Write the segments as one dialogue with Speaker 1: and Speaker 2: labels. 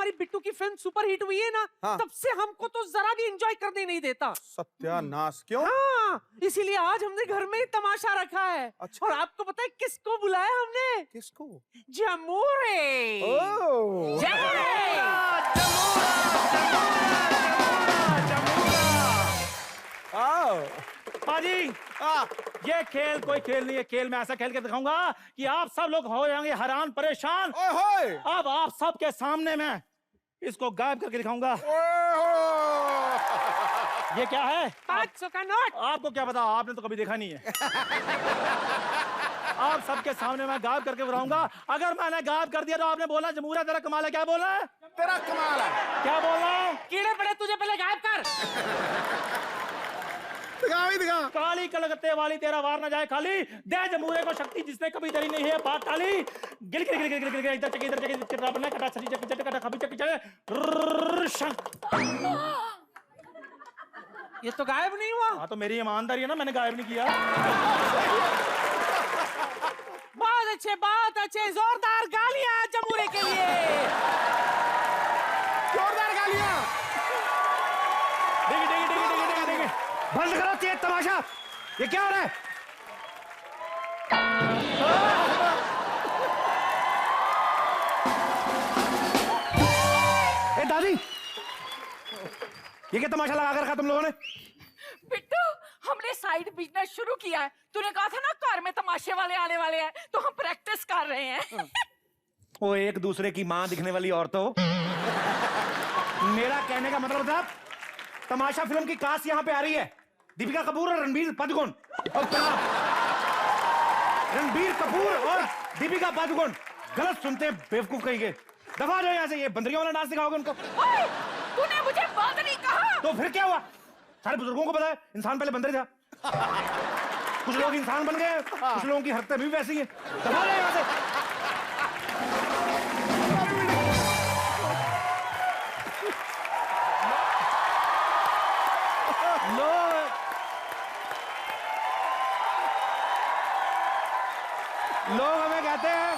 Speaker 1: हमारी बिट्टू की film super hit हुई है ना, तब से हमको तो जरा भी एंजॉय करने नहीं देता।
Speaker 2: सत्यानाश, क्यों?
Speaker 1: हाँ, इसीलिए आज हमने घर में ही तमाशा रखा है।
Speaker 2: अच्छा।
Speaker 1: और आपको पता है किसको बुलाया हमने?
Speaker 2: किसको?
Speaker 1: जमूरे।
Speaker 2: ओह,
Speaker 3: पाजी, ये खेल कोई खेल नहीं है। खेल में ऐसा खेल के दिखाऊंगा कि आप सब लोग हो जाएंगे हैरान परेशान। अब आप सबके सामने मैं इसको गायब करके दिखाऊंगा। ये क्या है?
Speaker 1: 500 का नोट।
Speaker 3: आपको क्या पता, आपने तो कभी देखा नहीं है। आप सबके सामने मैं गायब करके दिखाऊंगा। अगर मैंने गायब कर दिया तो आपने बोलना जमूरा तेरा कमाल है। क्या बोलना है?
Speaker 2: तेरा कमाल है।
Speaker 3: क्या बोलना है?
Speaker 1: कीड़े पड़े तुझे, पहले गायब कर।
Speaker 2: दिखा।
Speaker 3: काली कलकत्ते वाली तेरा वार न जाए खाली। दे जमूरे को शक्ति जिसने कभी दरी नहीं है बात टाली। गिल गिल गिल गिल गिल गिल इधर चकी इधर चकी चित्रा बना कटा सरी चक चक कटा खबी चक चक।
Speaker 1: ये तो गायब नहीं हुआ।
Speaker 3: हाँ तो मेरी ईमानदारी है ना, मैंने गायब नहीं किया।
Speaker 1: बहुत अच्छे जोरदार गालियां जमूरे के लिए।
Speaker 2: जोरदार गालियां।
Speaker 3: देखिए बंद करो तेज तमाशा। ये क्या हो रहा है? ए दादी, ये क्या तमाशा लगा कर रखा तुम लोगों ने?
Speaker 4: बिट्टू, हमने साइड बिजनेस शुरू किया है। तूने कहा था ना कार में तमाशे वाले आने वाले हैं, तो हम प्रैक्टिस कर रहे हैं।
Speaker 3: वो एक दूसरे की मां दिखने वाली औरतों, मेरा कहने का मतलब था तमाशा फिल्म की कास्ट यहाँ पे आ रही है। दीपिका कपूर और रणबीर पादुकोण। रणबीर कपूर और दीपिका पादुकोण। गलत सुनते हैं बेवकूफ कहीं के। दफा जाओ यहाँ से। ये बंदरियों वाला डांस दिखाओगे उनको?
Speaker 4: तूने मुझे बंदरी कहा।
Speaker 3: तो फिर क्या हुआ? सारे बुजुर्गों को पता है इंसान पहले बंदर था। कुछ लोग इंसान बन गए, कुछ लोगों की हरकतें भी वैसी हैं। दफा जाओ यहाँ से। लोग हमें कहते हैं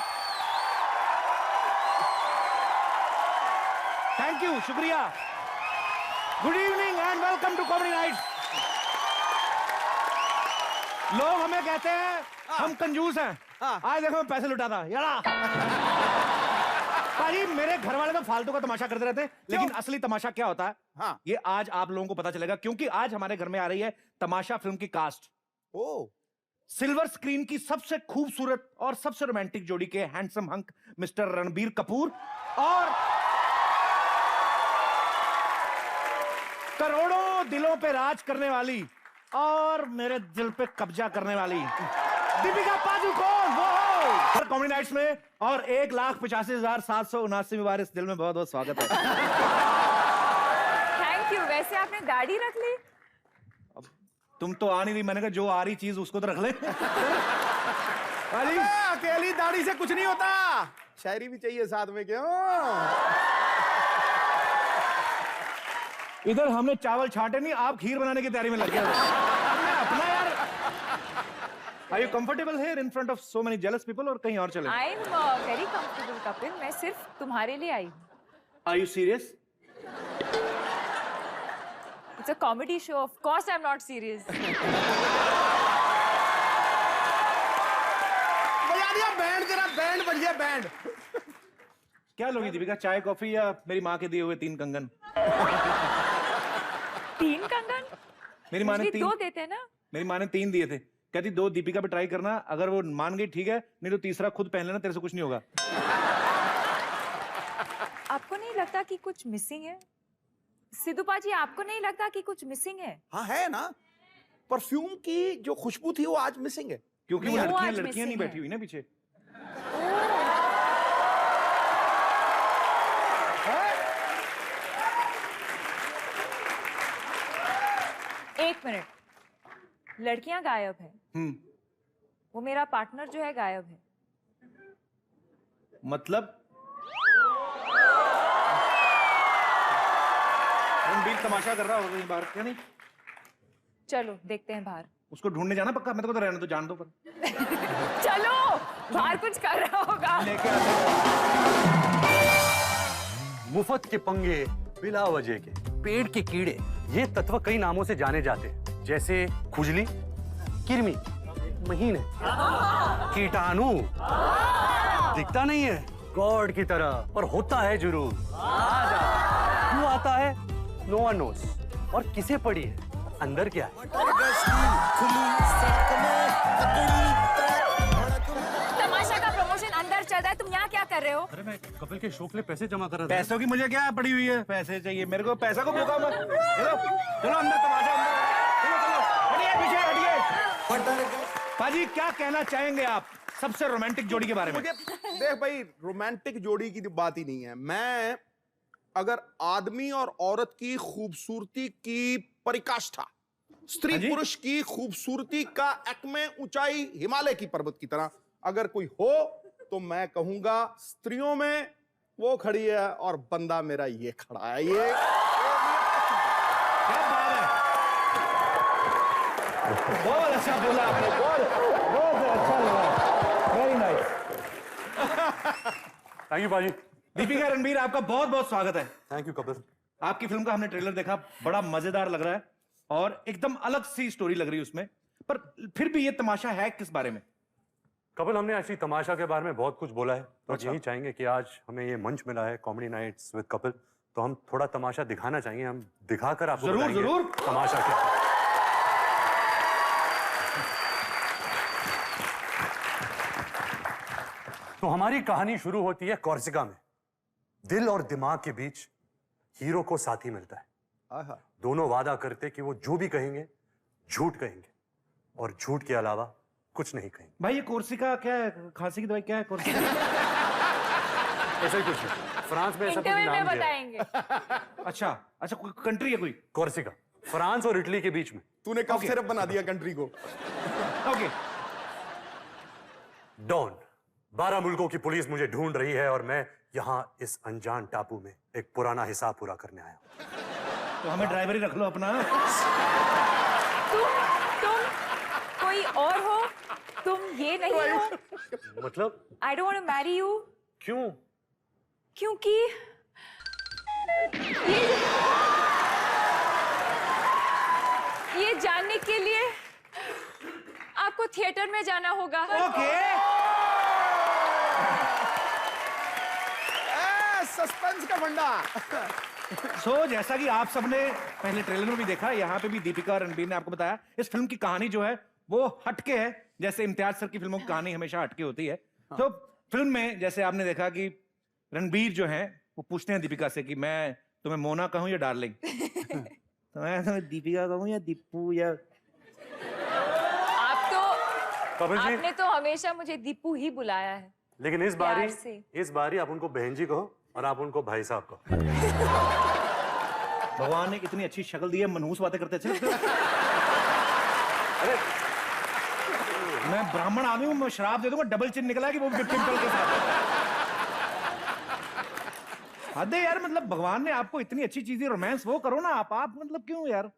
Speaker 3: थैंक यू, शुक्रिया, good evening and welcome to comedy nights. लोग हमें कहते हैं हम कंजूस हैं। आज देखो मैं पैसे लुटाता यारा। भाई मेरे घर वाले तो फालतू का तमाशा करते रहते हैं, लेकिन असली तमाशा क्या होता है ये आज आप लोगों को पता चलेगा, क्योंकि आज हमारे घर में आ रही है तमाशा फिल्म की कास्ट। सिल्वर स्क्रीन की सबसे खूबसूरत और सबसे रोमांटिक जोड़ी के handsome hunk mister Ranbir Kapoor और करोड़ों दिलों पे राज करने वाली और मेरे दिल पे कब्जा करने वाली दीपिका पादुकोण। वो कॉमेडी नाइट्स में और 1,85,779 बार इस दिल में बहुत बहुत स्वागत है।
Speaker 4: Thank you. वैसे आपने दाढ़ी रख ली?
Speaker 3: तुम तो आ नहीं रही, मैंने कहा जो आ रही चीज उसको तो रख ले।
Speaker 2: अकेली दाढ़ी से कुछ नहीं होता, शायरी भी चाहिए साथ में। क्यों?
Speaker 3: इधर हमने चावल छाटे नहीं, आप खीर बनाने की तैयारी में लग गए। अपना यार। Are you comfortable here in front of so many jealous people और कहीं और चले?
Speaker 4: I'm very comfortable कपिल, मैं सिर्फ तुम्हारे लिए आई हूँ।
Speaker 3: Are you serious?
Speaker 4: It's a comedy show. Of course I'm not serious.
Speaker 2: बजा दिया बैंड, तेरा बैंड बन गया बैंड।
Speaker 3: क्या लोगी दीपिका, चाय कॉफी या मेरी माँ के दिए हुए 3 कंगन?
Speaker 4: 3 कंगन?
Speaker 3: मेरी माँ ने 3
Speaker 4: 2 देते हैं ना।
Speaker 3: मेरी माँ ने 3 दिए थे, कहती 2 दीपिका पे ट्राई करना, अगर वो मान गई ठीक है, नहीं तो तीसरा खुद पहन लेना, तेरे से कुछ नहीं होगा।
Speaker 4: आपको नहीं लगता कि कुछ मिसिंग है? सिद्धू पाजी, आपको नहीं लगता कि कुछ मिसिंग है?
Speaker 2: हाँ है ना, परफ्यूम की जो खुशबू थी वो आज मिसिंग है,
Speaker 3: क्योंकि वो लड़कियां नहीं बैठी हुई ना पीछे।
Speaker 4: एक मिनट, लड़कियां गायब है, वो मेरा पार्टनर जो है गायब है।
Speaker 3: मतलब रणबीर तमाशा कर रहा होगा बाहर, क्या नहीं?
Speaker 4: चलो देखते हैं बाहर।
Speaker 3: उसको ढूंढने जाना पक्का? मैं तो रहने तो जान दो पर।
Speaker 4: चलो बाहर कुछ कर रहा होगा।
Speaker 3: लेके आते
Speaker 5: मुफ्त के पंगे, बिला वजह के, पेड़ के कीड़े, ये तत्व कई नामों से जाने जाते हैं, जैसे खुजली, किरमी, महीने, कीटाणु। दिखता नहीं है गॉड की तरह, पर होता है जरूर। आजा, क्यों आता है? No one knows. और किसे पड़ी है? अंदर क्या है?
Speaker 6: तमाशा का प्रमोशन अंदर चल रहा है, तुम यहाँ क्या कर रहे हो?
Speaker 5: अरे मैं कपिल के शो के लिए पैसे जमा कर रहा था।
Speaker 3: पैसों की मुझे क्या पड़ी हुई है? पैसे चाहिए मेरे को, पैसा को भूखा मैं। चलो चलो अंदर, तमाशा अंदर। चलो चलो, हटिए पीछे हटिए। पाजी क्या कहना चाहेंगे आप सबसे रोमांटिक जोड़ी के बारे में?
Speaker 2: देख भाई, रोमांटिक जोड़ी की बात ही नहीं है। मैं अगर आदमी और औरत की खूबसूरती की परिकाष्ठा, स्त्री पुरुष की खूबसूरती का एक्मे ऊंचाई हिमालय की पर्वत की तरह अगर कोई हो, तो मैं कहूंगा स्त्रियों में वो खड़ी है और बंदा मेरा ये खड़ा है। ये
Speaker 3: क्या बात है, बहुत अच्छा बोला आपने, बहुत अच्छा लगा, वेरी नाइस।
Speaker 5: थैंक यू पाजी।
Speaker 3: दीपिका रणबीर, आपका बहुत बहुत स्वागत है।
Speaker 5: Thank you Kapil.
Speaker 3: आपकी फिल्म का हमने ट्रेलर देखा, बड़ा मजेदार लग रहा है और एकदम अलग सी स्टोरी लग रही है उसमें, पर फिर भी ये तमाशा है किस बारे में?
Speaker 5: कपिल, हमने एक्चुअली तमाशा के बारे में बहुत कुछ बोला है, तो यही चाहेंगे कि आज हमें ये मंच मिला है कॉमेडी नाइट्स विद कपिल, तो हम थोड़ा तमाशा दिखाना चाहेंगे। हम दिखाकर आपको
Speaker 3: जरूर
Speaker 5: बताएंगे
Speaker 3: जरूर
Speaker 5: तमाशा क्या है। तो हमारी कहानी शुरू होती है कॉर्सिका में। दिल और दिमाग के बीच हीरो को साथी मिलता है। दोनों वादा करते कि वो जो भी कहेंगे झूठ कहेंगे और झूठ के अलावा कुछ नहीं कहेंगे।
Speaker 3: भाई ये कोर्सिका क्या है? खांसी की दवाई क्या है कोर्सिका?
Speaker 5: ऐसा ही कुछ है, फ्रांस में ऐसा कुछ
Speaker 6: इंटरव्यू में
Speaker 5: नाम दिया है।
Speaker 6: बताएंगे।
Speaker 3: अच्छा अच्छा, कोई कंट्री है कोई?
Speaker 5: कोर्सिका, फ्रांस और इटली के बीच में।
Speaker 2: तूने कब सिर्फ बना दिया कंट्री को?
Speaker 3: ओके।
Speaker 5: डॉन, 12 मुल्कों की पुलिस मुझे ढूंढ रही है और मैं यहाँ इस अनजान टापू में एक पुराना हिसाब पूरा करने आया हूँ।
Speaker 3: तो हमें ड्राइवर ही रख लो अपना।
Speaker 6: तुम कोई और हो, तुम ये नहीं हो।
Speaker 5: मतलब?
Speaker 6: I don't want to marry you.
Speaker 5: क्यों?
Speaker 6: क्योंकि ये जानने के लिए आपको थिएटर में जाना होगा।
Speaker 3: ओके।
Speaker 2: सस्पेंस का फंडा।
Speaker 3: सो जैसा कि आप सबने पहले ट्रेलर में भी देखा, यहाँ पे भी दीपिका रणबीर ने आपको बताया, इस फिल्म की कहानी जो है वो हटके है, जैसे इम्तियाज सर की फिल्मों की कहानी हमेशा हटके होती है। तो फिल्म में जैसे आपने देखा कि रणबीर जो है वो पूछते हैं दीपिका से कि मैं तुम्हें मोना कहूं या डार्लिंग? तो मैं तुम्हें दीपिका कहूं या दीपू या?
Speaker 6: आपने तो हमेशा मुझे दीपू ही बुलाया है।
Speaker 5: लेकिन इस बारी आप उनको बहन जी कहो और आप उनको भाई साहब कहो।
Speaker 3: भगवान ने इतनी अच्छी शक्ल दी है, मनहूस बातें करते थे।
Speaker 5: अरे
Speaker 3: मैं ब्राह्मण आदमी हूं, मैं श्राप दे दूंगा, डबल चिन्ह निकला कि वो पिंपल के साथ। हद है यार, मतलब भगवान ने आपको इतनी अच्छी चीजें, रोमांस वो करो ना आप मतलब क्यों यार?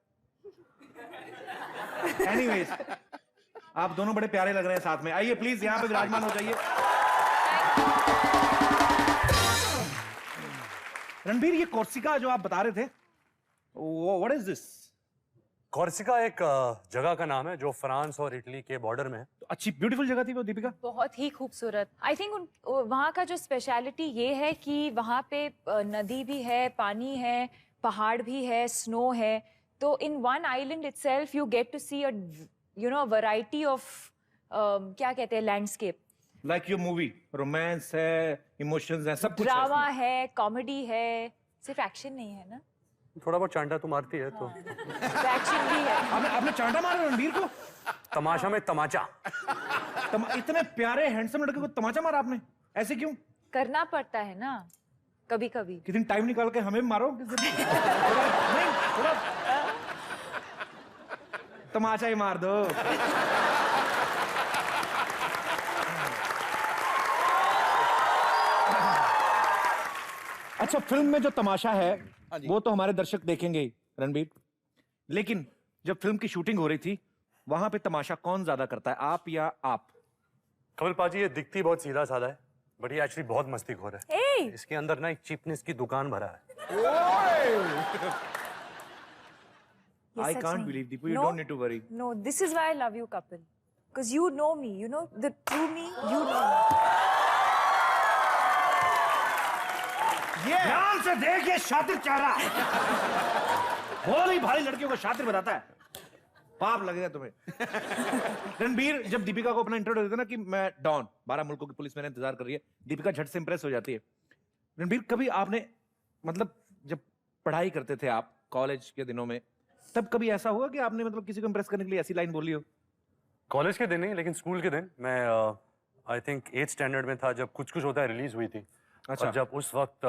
Speaker 3: एनीवेज, आप दोनों बड़े प्यारे लग रहे हैं साथ में। आइए प्लीज यहाँ पे विराजमान हो जाइए। रणबीर, ये कोर्सिका जो आप बता रहे थे, व्हाट इज दिस?
Speaker 5: कोर्सिका एक जगह का नाम है जो फ्रांस और इटली के बॉर्डर में है।
Speaker 3: तो अच्छी ब्यूटीफुल जगह थी वो दीपिका।
Speaker 6: बहुत ही खूबसूरत। आई थिंक वहाँ का जो स्पेशलिटी ये है कि वहाँ पे नदी भी है, पानी है, पहाड़ भी है, स्नो है। तो in one island itself you get to see a variety of क्या कहते हैं, landscape.
Speaker 3: Like your movie, romance है, इमोशंस है, सब कुछ है
Speaker 6: ड्रामा है, कॉमेडी है, सिर्फ एक्शन नहीं है ना।
Speaker 5: थोड़ा बहुत चांटा तो मारती है, तो
Speaker 6: एक्शन भी है।
Speaker 3: आपने चांटा मारा रणबीर को?
Speaker 5: तमाशा में तमाचा।
Speaker 3: इतने प्यारे हैंडसम लड़के को तमाचा मारा आपने? ऐसे क्यों?
Speaker 6: करना पड़ता है ना कभी कभी।
Speaker 3: कितनी टाइम निकाल के हमें मारो। नहीं, थोड़ा तमाचा ही मार दो। अच्छा, फिल्म में जो तमाशा है वो तो हमारे दर्शक देखेंगे ही रणबीर, लेकिन जब फिल्म की शूटिंग हो रही थी वहां पे तमाशा कौन ज्यादा करता है, आप या आप?
Speaker 5: कमल पाजी, ये दिखती बहुत सीधा साधा है, बट ये एक्चुअली बहुत मस्तीखोर है।
Speaker 6: Hey!
Speaker 5: इसके अंदर ना एक चीपनेस की दुकान भरा है।
Speaker 3: I can't believe, Deepu, you don't need to worry.
Speaker 6: No, this is why I love you, Kapil. Because you know me. You know the true me. You know me.
Speaker 3: ध्यान से देख, ये शातिर चेहरा बहुत ही भारी लड़कियों को शातिर बताता है। पाप लगेगा तुम्हें। रणबीर जब दीपिका को अपना इंट्रोड्यूस देता है ना कि मैं डॉन, 12 मुल्कों की पुलिस मेरा इंतजार कर रही है, दीपिका झट से इंप्रेस हो जाती है। रणबीर, कभी आपने मतलब जब पढ़ाई करते थे आप कॉलेज के दिनों में, तब कभी ऐसा हुआ कि आपने मतलब किसी को इंप्रेस करने के लिए ऐसी लाइन बोली हो?
Speaker 5: कॉलेज के दिन नहीं, लेकिन स्कूल के दिन मैं आई थिंक 8th स्टैंडर्ड में था जब कुछ कुछ होता है रिलीज हुई थी।
Speaker 3: अच्छा।
Speaker 5: और जब उस वक्त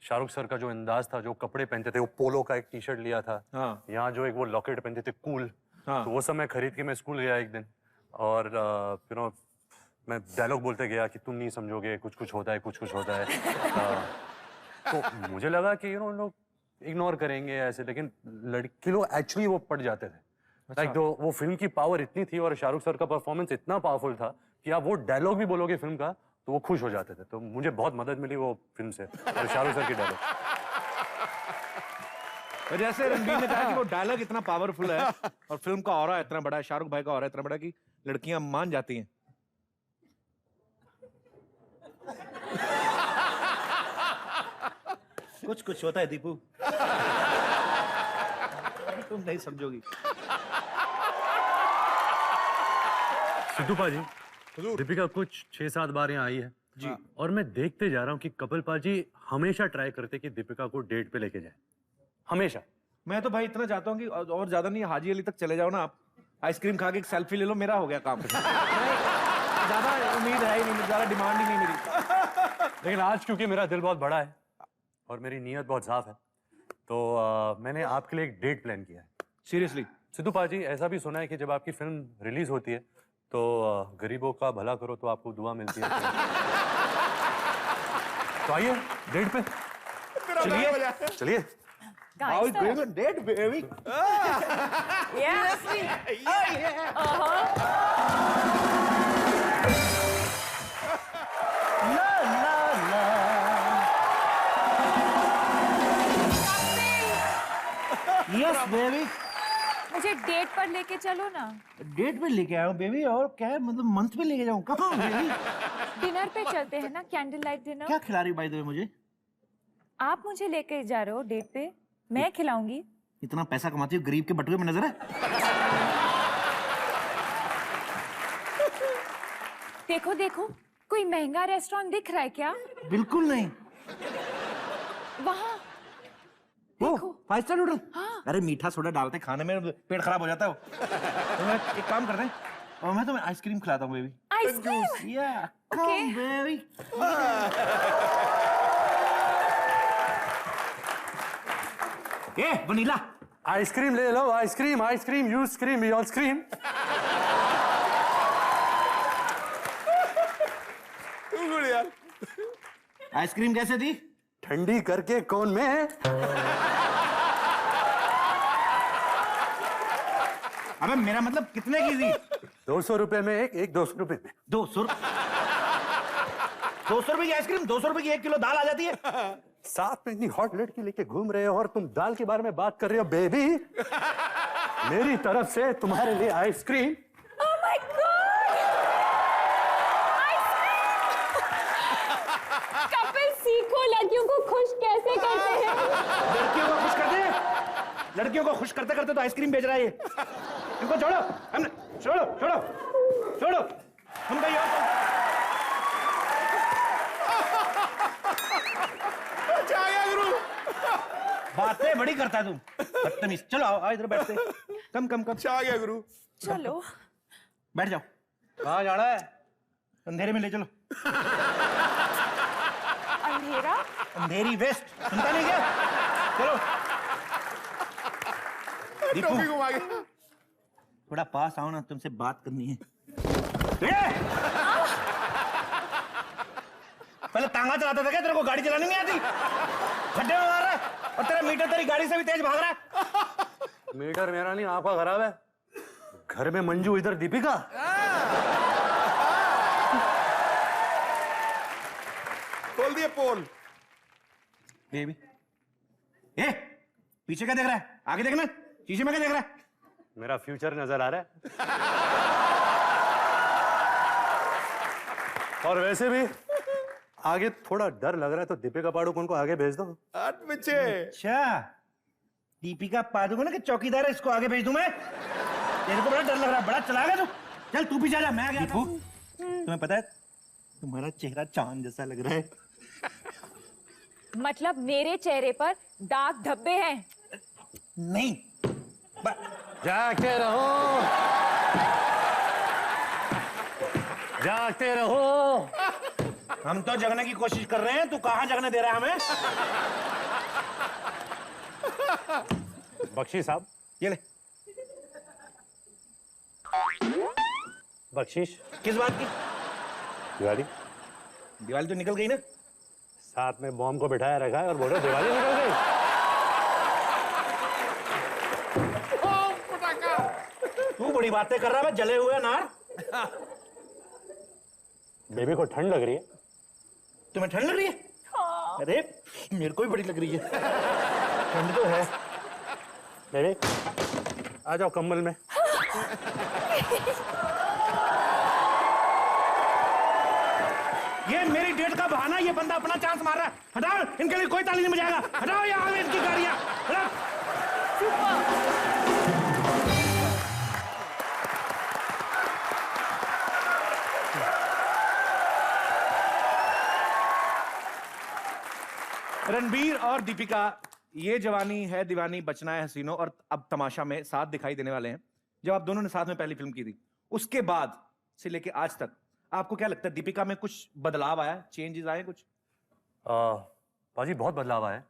Speaker 5: शाहरुख सर का जो अंदाज था, जो कपड़े पहनते थे, वो पोलो का एक टी शर्ट लिया था,
Speaker 3: हाँ।
Speaker 5: यहाँ जो एक वो लॉकेट पहनते थे कूल,
Speaker 3: हाँ।
Speaker 5: तो वो सब मैं खरीद के मैं स्कूल गया एक दिन, और यू नो मैं डायलॉग बोलते गया कि तुम नहीं समझोगे, कुछ कुछ होता है, कुछ कुछ होता है। तो मुझे लगा कि यू नो लोग इग्नोर करेंगे ऐसे, लेकिन लड़के लोग एक्चुअली वो पड़ जाते थे। लाइक वो फिल्म की पावर इतनी थी और शाहरुख सर का परफॉर्मेंस इतना पावरफुल था कि आप वो डायलॉग भी बोलोगे फिल्म का तो वो खुश हो जाते थे। तो मुझे बहुत मदद मिली वो फिल्म से, और शाहरुख सर की डायलॉग।
Speaker 3: जैसे रणबीर ने कहा कि वो डायलॉग इतना पावरफुल है और फिल्म का ऑरा इतना बड़ा है, शाहरुख भाई का ऑरा इतना बड़ा कि लड़कियां मान जाती हैं। कुछ कुछ होता है दीपू, तुम नहीं समझोगी।
Speaker 5: सिद्धू पाजी, दीपिका कुछ 6-7 बार यहाँ आई है
Speaker 3: जी,
Speaker 5: और मैं देखते जा रहा हूँ कि कपिल पाजी हमेशा ट्राई करते कि दीपिका को डेट पे लेके जाए, हमेशा।
Speaker 3: मैं तो भाई इतना चाहता हूँ कि और ज्यादा नहीं, हाजी अली तक चले जाओ ना आप, आइसक्रीम खा के एक सेल्फी ले लो, मेरा हो गया काम। ज्यादा उम्मीद है ही नहीं, ज्यादा डिमांड ही नहीं मेरी।
Speaker 5: लेकिन आज क्योंकि मेरा दिल बहुत बड़ा है और मेरी नीयत बहुत साफ है, तो मैंने आपके लिए एक डेट प्लान किया है।
Speaker 3: सीरियसली?
Speaker 5: सिद्धू पाजी, ऐसा भी सुना है कि जब आपकी फिल्म रिलीज होती है तो गरीबों का भला करो तो आपको दुआ मिलती है। तो आइए डेट पे
Speaker 3: चलिए
Speaker 5: चलिए।
Speaker 3: How is going on date, baby?
Speaker 6: Yes.
Speaker 3: La la la. Yes, baby.
Speaker 6: मुझे डेट पर लेके चलो ना।
Speaker 3: डेट पे लेके आया हूँ बेबी, और क्या है मतलब मंथ पे लेके जाऊँ? कहाँ बेबी?
Speaker 6: डिनर पे चलते हैं ना, कैंडल लाइट डिनर।
Speaker 3: क्या खिला रही बाय द वे मुझे?
Speaker 6: आप मुझे लेके जा रहे हो डेट पे, मैं खिलाऊंगी।
Speaker 3: इतना पैसा कमाती हो, गरीब के बटुए में नजर है?
Speaker 6: देखो देखो, कोई महंगा रेस्टोरेंट दिख रहा है क्या?
Speaker 3: बिल्कुल नहीं।
Speaker 6: वहाँ
Speaker 3: वो
Speaker 6: देखो।
Speaker 3: 5 स्टार होटल?
Speaker 6: हाँ।
Speaker 3: अरे मीठा सोडा डालते खाने में, पेट खराब हो जाता है वो। तो मैं एक काम करते हैं, और मैं तुम्हें आइसक्रीम खिलाता हूँ बेबी।
Speaker 6: आइसक्रीम?
Speaker 3: या
Speaker 6: Okay.
Speaker 3: Come baby. A vanilla
Speaker 5: ice cream ले लो, ice cream, ice cream, you scream, we all scream.
Speaker 3: Ice cream कैसे दी?
Speaker 5: ठंडी करके कौन में?
Speaker 3: अबे मेरा मतलब कितने की दी?
Speaker 5: 200 रुपए में एक 200 रुपए में
Speaker 3: 200 रुपए की आइसक्रीम, 200 रुपए की 1 किलो दाल आ जाती है।
Speaker 5: साथ में इतनी हॉट लड़की लेके घूम रहे हो और तुम दाल के बारे में बात कर रहे हो बेबी। मेरी तरफ से तुम्हारे लिए ice cream.
Speaker 6: Oh my God! Kapil, सीखो लड़कियों को खुश कैसे करते हैं।
Speaker 3: लड़कियों को खुश करते हैं? लड़कियों को खुश करते करते तो आइसक्रीम बेच रहा है ये। इनको छोड़ो, हमने छोड़ो छोड़ो छोड़ो, हम कहीं और। बातें बड़ी करता है तुम, बदतमीज। चलो आओ इधर बैठते। कम कम कम।
Speaker 2: आ गया गुरु।
Speaker 6: चलो
Speaker 3: बैठ जाओ। कहाँ जाना है? अंधेरे में ले चलो।
Speaker 6: अंधेरा?
Speaker 3: अंधेरी वेस्ट, सुनता नहीं क्या? चलो दीपू,
Speaker 2: घुमा के
Speaker 3: थोड़ा पास आओ ना, तुमसे बात करनी है। पहले तांगा चलाता था क्या? तेरे को गाड़ी चलानी नहीं आती? खड्डे में मार रहा है और तेरा मीटर तेरी गाड़ी से भी तेज भाग रहा है।
Speaker 5: मीटर मेरा नहीं, आंखा खराब है। घर में मंजू, इधर दीपिका।
Speaker 2: खोल दिए पोल।
Speaker 3: बेबी, ए, पीछे क्या देख रहा है? आगे देखना, शीशे में क्या देख रहा है?
Speaker 5: मेरा फ्यूचर नजर आ रहा है। और वैसे भी आगे थोड़ा डर लग रहा है, तो दीपिका पादुकोण को आगे भेज दो।
Speaker 2: हट पीछे।
Speaker 3: अच्छा, दीपिका पादुकोण के चौकीदार है, इसको आगे भेज दूं मैं? तेरे को बड़ा डर लग रहा है, बड़ा चलाएगा तू? चल तू भी जा, मैं आ गया। तुम्हें पता है तुम्हारा चेहरा चांद जैसा लग रहा है।
Speaker 6: मतलब मेरे चेहरे पर दाग धब्बे हैं?
Speaker 3: नहीं,
Speaker 5: जागते रहो, जागते रहो।
Speaker 3: हम तो जगने की कोशिश कर रहे हैं, तू कहाँ जगने दे रहा है हमें?
Speaker 5: बख्शी साहब,
Speaker 3: ये ले।
Speaker 5: बख्शीश
Speaker 3: किस बात की?
Speaker 5: दिवाली।
Speaker 3: दिवाली तो निकल गई ना।
Speaker 5: साथ में बॉम्ब को बिठाया रखा है और बोलो दिवाली निकल गई।
Speaker 3: तू बड़ी बातें कर रहा है, जले हुए नार।
Speaker 5: बेबी को ठंड लग रही है।
Speaker 3: तुम्हें ठंड लग रही है? हाँ। अरे मेरे को भी बड़ी लग रही है। ठंड तो है।
Speaker 5: बेबी आ जाओ कंबल में।
Speaker 3: ये मेरी डेट का बहाना, ये बंदा अपना चांस मार रहा है। हटाओ, इनके लिए कोई ताली नहीं बजाएगा। हटाओ यहाँ इनकी गाड़ियाँ। रणबीर और दीपिका, ये जवानी है दीवानी, बचना है हसीनों और अब तमाशा में साथ दिखाई देने वाले हैं। जब आप दोनों ने साथ में पहली फिल्म की थी, उसके बाद से लेके आज तक आपको क्या लगता है दीपिका में कुछ बदलाव आया, चेंजेस आए कुछ?
Speaker 5: पाजी बहुत बदलाव आया है।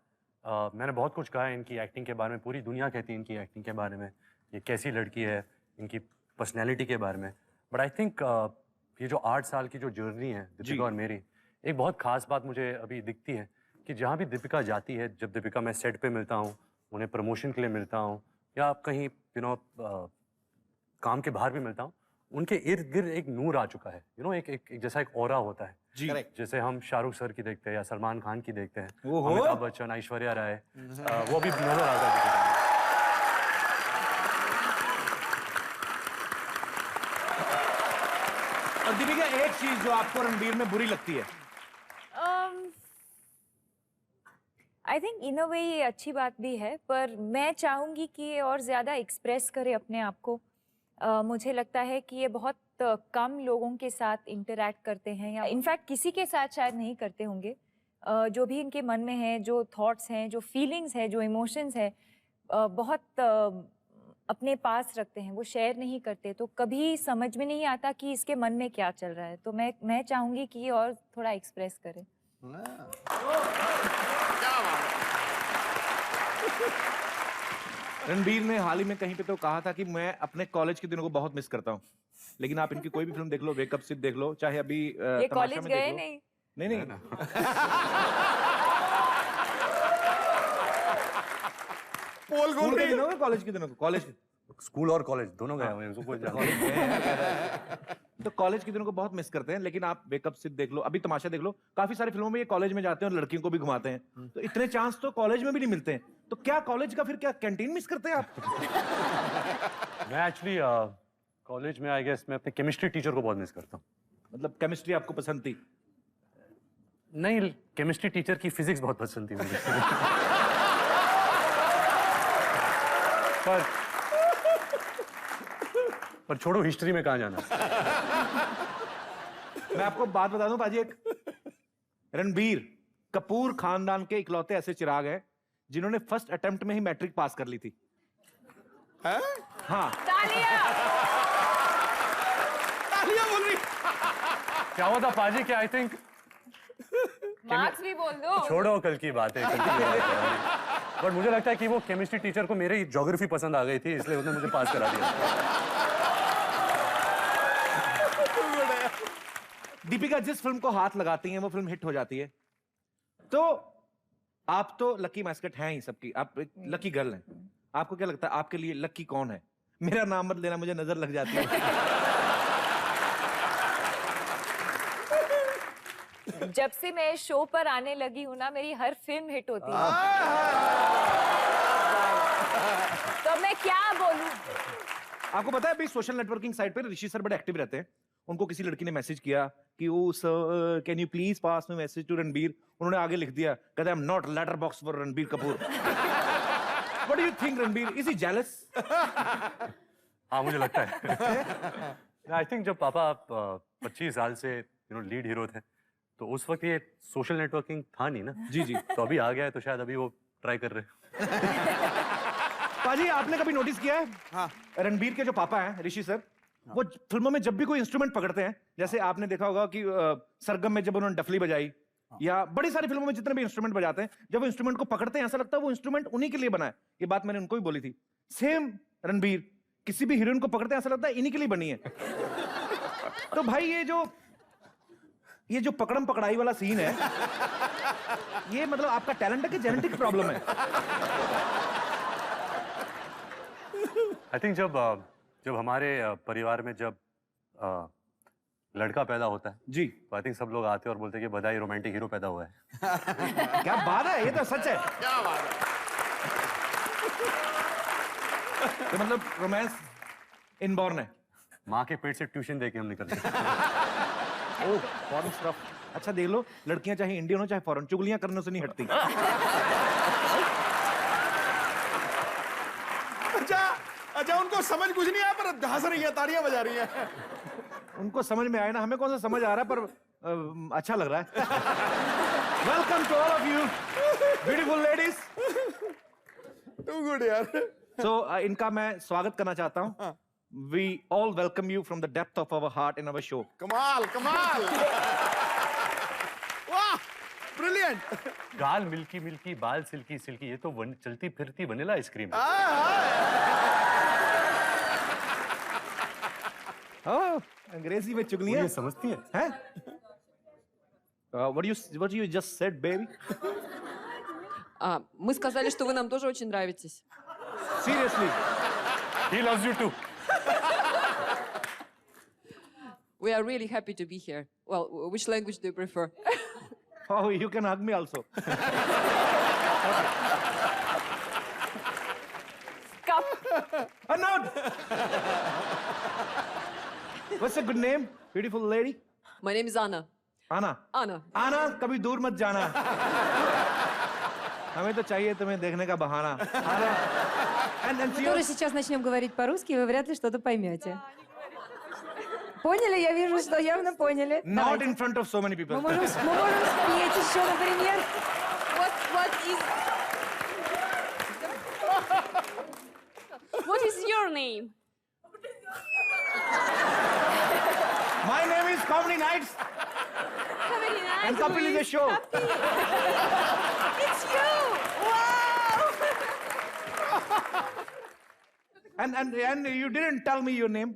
Speaker 5: मैंने बहुत कुछ कहा है इनकी एक्टिंग के बारे में, पूरी दुनिया कहती है इनकी एक्टिंग के बारे में, ये कैसी लड़की है, इनकी पर्सनैलिटी के बारे में। बट आई थिंक ये जो 8 साल की जो जर्नी है दीपिका और मेरी, एक बहुत खास बात मुझे अभी दिखती है कि जहाँ भी दीपिका जाती है, जब दीपिका मैं सेट पे मिलता हूँ, उन्हें प्रमोशन के लिए मिलता हूँ या कहीं काम के बाहर भी मिलता हूँ, उनके इर्द गिर्द एक नूर आ चुका है। एक जैसा एक ऑरा होता है
Speaker 3: जी।
Speaker 5: जैसे हम शाहरुख सर की देखते हैं या सलमान खान की देखते हैं,
Speaker 3: ओहो।
Speaker 5: अमिताभ बच्चन, ऐश्वर्या राय, वो भी नजर आता है।
Speaker 3: और दीपिका, एक चीज जो आपको रणबीर में बुरी लगती है?
Speaker 6: आई थिंक इन अ वे ये अच्छी बात भी है, पर मैं चाहूँगी कि ये और ज़्यादा एक्सप्रेस करे अपने आप को। मुझे लगता है कि ये बहुत कम लोगों के साथ इंटरैक्ट करते हैं, या इनफैक्ट किसी के साथ शायद नहीं करते होंगे। जो भी इनके मन में है, जो थॉट्स हैं, जो फीलिंग्स हैं, जो इमोशंस हैं, बहुत अपने पास रखते हैं, वो शेयर नहीं करते, तो कभी समझ में नहीं आता कि इसके मन में क्या चल रहा है। तो मैं चाहूँगी कि ये और थोड़ा एक्सप्रेस करे।
Speaker 3: रणबीर ने हाल ही में कहीं पे तो कहा था कि मैं अपने कॉलेज के दिनों को बहुत मिस करता हूँ, लेकिन आप इनकी कोई भी फिल्म देख लो, वेकअप सिड देख लो, चाहे अभी
Speaker 6: ये कॉलेज गए नहीं?
Speaker 3: नहीं
Speaker 2: पोल
Speaker 3: स्कूल के दिनों में, कॉलेज के दिनों को, कॉलेज
Speaker 5: स्कूल और कॉलेज दोनों गए हुए हैं, उसको कोई जानता
Speaker 3: तो कॉलेज के दिनों को बहुत मिस करते हैं। लेकिन आप वेकअप सिड देख लो, अभी तमाशा देख लो, काफी सारी फिल्मों में ये कॉलेज में जाते हैं और लड़कियों को भी घुमाते हैं, तो इतने चांस तो कॉलेज में भी नहीं मिलते हैं। तो क्या कॉलेज का फिर क्या कैंटीन मिस करते हैं आप?
Speaker 5: मैं एक्चुअली कॉलेज में आई गेस मैं अपने केमिस्ट्री टीचर को बहुत मिस करता हूँ।
Speaker 3: मतलब केमिस्ट्री आपको पसंद थी?
Speaker 5: नहीं, केमिस्ट्री टीचर की फिजिक्स बहुत पसंद थी मुझे। पर छोड़ो, हिस्ट्री में कहाँ जाना।
Speaker 3: मैं आपको बात बता दूं पाजी, एक रणबीर कपूर खानदान के इकलौते ऐसे चिराग हैं जिन्होंने फर्स्ट अटेम्प्ट में ही मैट्रिक पास कर ली थी। हाँ,
Speaker 2: तालियां बोल रही।
Speaker 5: क्या हुआ था पाजी कि आई थिंक
Speaker 6: मार्क्स भी बोल दो।
Speaker 5: छोड़ो, कल की बात है, बट मुझे लगता है कि वो केमिस्ट्री टीचर को मेरी ज्योग्राफी पसंद आ गई थी, इसलिए उसने मुझे पास करा दिया।
Speaker 3: दीपिका जिस फिल्म को हाथ लगाती हैं वो फिल्म हिट हो जाती है। तो आप तो लकी मैस्कट हैं ही सबकी, आप एक लकी गर्ल हैं। आपको क्या लगता है आपके लिए लकी कौन है? मेरा नाम मत लेना, मुझे नजर लग जाती है।
Speaker 6: जब से मैं शो पर आने लगी हूँ ना, मेरी हर फिल्म हिट होती है। तो मैं क्या बोलूं?
Speaker 3: आपको पता है अभी सोशल नेटवर्किंग साइट पर ऋषि सर बड़े एक्टिव रहते हैं। उनको किसी लड़की ने मैसेज किया कि oh sir can you please pass me message to Ranbir. उन्होंने आगे लिख दिया, कहते I am not letter box for Ranbir Kapoor. What do you think Ranbir, is he jealous?
Speaker 5: हाँ मुझे लगता है। आई थिंक जब पापा 25 साल से लीड हीरो थे तो उस वक्त ये सोशल नेटवर्किंग था नहीं ना।
Speaker 3: जी जी।
Speaker 5: तो अभी आ गया है तो शायद अभी वो ट्राई कर रहे हैं।
Speaker 3: पाजी आपने कभी नोटिस किया है?
Speaker 2: हाँ।
Speaker 3: रणबीर के जो पापा हैं ऋषि सर, वो फिल्मों में जब भी कोई इंस्ट्रूमेंट पकड़ते हैं, जैसे आपने देखा होगा कि सरगम में जब उन्होंने डफली बजाई, या बड़ी सारी फिल्मों में जितने भी इंस्ट्रूमेंट बजाते हैं, जब वो इंस्ट्रूमेंट को पकड़ते हैं ऐसा लगता है वो इंस्ट्रूमेंट उन्हीं के लिए बना है। ये बात मैंने उनको भी बोली थी। सेम रणबीर, किसी भी हीरोइन को पकड़ते हैं ऐसा लगता है इन्हीं के लिए बनी है। तो भाई ये जो पकड़म पकड़ाई वाला सीन है, ये मतलब आपका टैलेंट है कि जेनेटिक प्रॉब्लम है?
Speaker 5: आई थिंक जब हमारे परिवार में जब लड़का पैदा होता है
Speaker 3: जी,
Speaker 5: तो आई थिंक सब लोग आते हैं और बोलते हैं कि बधाई रोमांटिक हीरो पैदा हुआ है।
Speaker 3: क्या बात है, ये तो सच है।
Speaker 2: क्या बात है।
Speaker 3: तो मतलब रोमांस इनबॉर्न है।
Speaker 5: माँ के पेट से ट्यूशन देके हम निकलते हैं।
Speaker 3: ओह फॉरेन स्टफ। अच्छा देख लो, लड़कियां चाहे इंडियन हो चाहे फॉरेन, चुगलियां करने से नहीं हटती।
Speaker 2: अच्छा उनको समझ कुछ नहीं आया पर हंस रही है, तालियां बजा रही है।
Speaker 3: उनको समझ में आया ना, हमें कौन सा समझ आ रहा है, पर अच्छा लग रहा है। Welcome to all of you beautiful ladies.
Speaker 2: Too good यार।
Speaker 3: सो इनका मैं स्वागत करना चाहता हूँ। We all welcome you from the depth of our heart in our show.
Speaker 2: कमाल कमाल। वाह ब्रिलियंट।
Speaker 5: गाल मिल्की मिल्की, बाल सिल्की सिल्की, ये तो चलती फिरती वनीला आइसक्रीम है।
Speaker 3: अंग्रेजी में चुगलियां
Speaker 5: ये समझती है?
Speaker 3: हैं? What you just said, baby?
Speaker 7: Мы сказали, что вы нам тоже очень нравитесь.
Speaker 3: Seriously?
Speaker 5: He loves you too.
Speaker 7: We are really happy to be here. Well, which language do you prefer?
Speaker 3: Oh, you can hug me also. A note. What's a good name, beautiful lady?
Speaker 7: My name is Anna.
Speaker 3: Anna.
Speaker 7: Anna.
Speaker 3: आना, कभी दूर मत जाना। हमें तो चाहिए तुम्हें देखने का बहाना। And
Speaker 8: Скоро сейчас начнем говорить по-русски, вы вряд ли что-то поймете. Поняли? Я вижу, что явно поняли.
Speaker 3: Not in front of so many people.
Speaker 8: Мы можем спеть еще, например.
Speaker 9: What is your name?
Speaker 3: My name is Comedy Nights.
Speaker 9: Comedy Nights.
Speaker 3: And Kapil is a show.
Speaker 9: It's you! Wow!
Speaker 3: And you didn't tell me your name.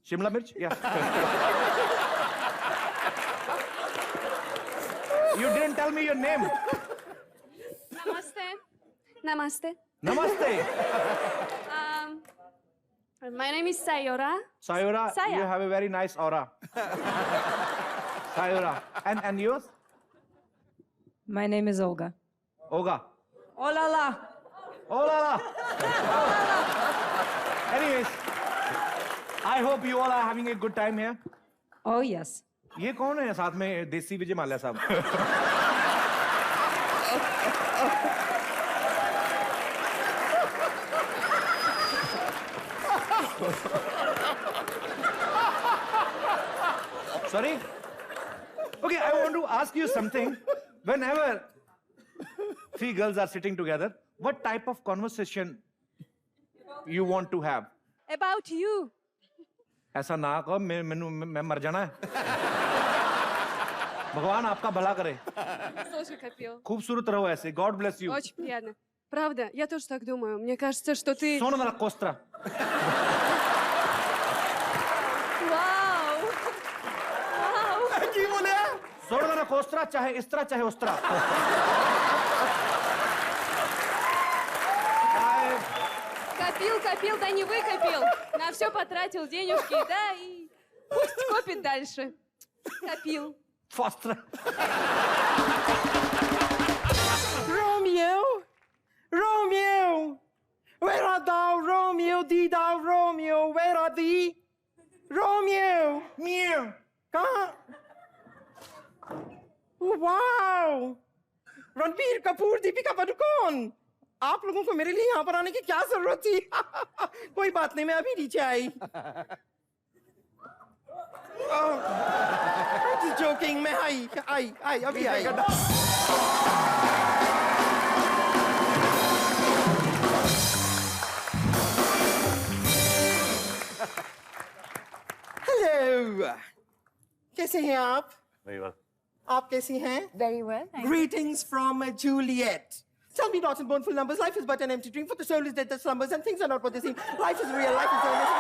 Speaker 3: Shimla Mirch? Yeah. You didn't tell me your name.
Speaker 9: Namaste. Namaste.
Speaker 3: Namaste.
Speaker 9: My name is Sayora.
Speaker 3: Sayora,
Speaker 9: Saya.
Speaker 3: you have a very nice aura. Sayora. And yours?
Speaker 8: My name is Olga.
Speaker 3: Olga.
Speaker 8: Oh la la.
Speaker 3: Oh la la. Anyways, I hope you all are having a good time here.
Speaker 8: Oh yes.
Speaker 3: ये कौन है साथ में देसी विजय माल्या साहब? Sorry? Okay, I want to ask you something. Whenever three girls are sitting together, what type of conversation you want to have?
Speaker 9: About you.
Speaker 3: ऐसा ना कहो, मैं मर जाना है। भगवान आपका भला करे।
Speaker 9: Слушай, Копил.
Speaker 3: खूबसूरत रहो ऐसे। God bless you.
Speaker 9: Очень приятно. Правда, я тоже так думаю. Мне кажется, что ты...
Speaker 3: Sono nella costra.
Speaker 9: Вау!
Speaker 2: की बोले?
Speaker 3: Sono nella costra, चाहे इस तरह चाहे उस तरह।
Speaker 9: Копил, да не выкопил. На все потратил денежки, да, и... Пусть копит дальше. Копил.
Speaker 3: Faster.
Speaker 1: Romeo, Romeo, where art thou, Romeo? Thee thou, Romeo, where art thee? Romeo, meow. कहाँ? Wow, रणबीर कपूर, दीपिका पादुकोण, आप लोगों को मेरे लिए यहाँ पर आने की क्या जरूरत थी? कोई बात नहीं, मैं अभी नीचे आई. I'm joking, मैं आई, अभी आई. हेलो, कैसे हैं आप?
Speaker 5: Very well.
Speaker 1: आप कैसी हैं?
Speaker 6: Very well. Thank you.
Speaker 1: Greetings from Juliet. Tell me not in boneful numbers. Life is but an empty dream. For the soul is dead that slumbers, and things are not what they seem. Life is real. Life is earnest.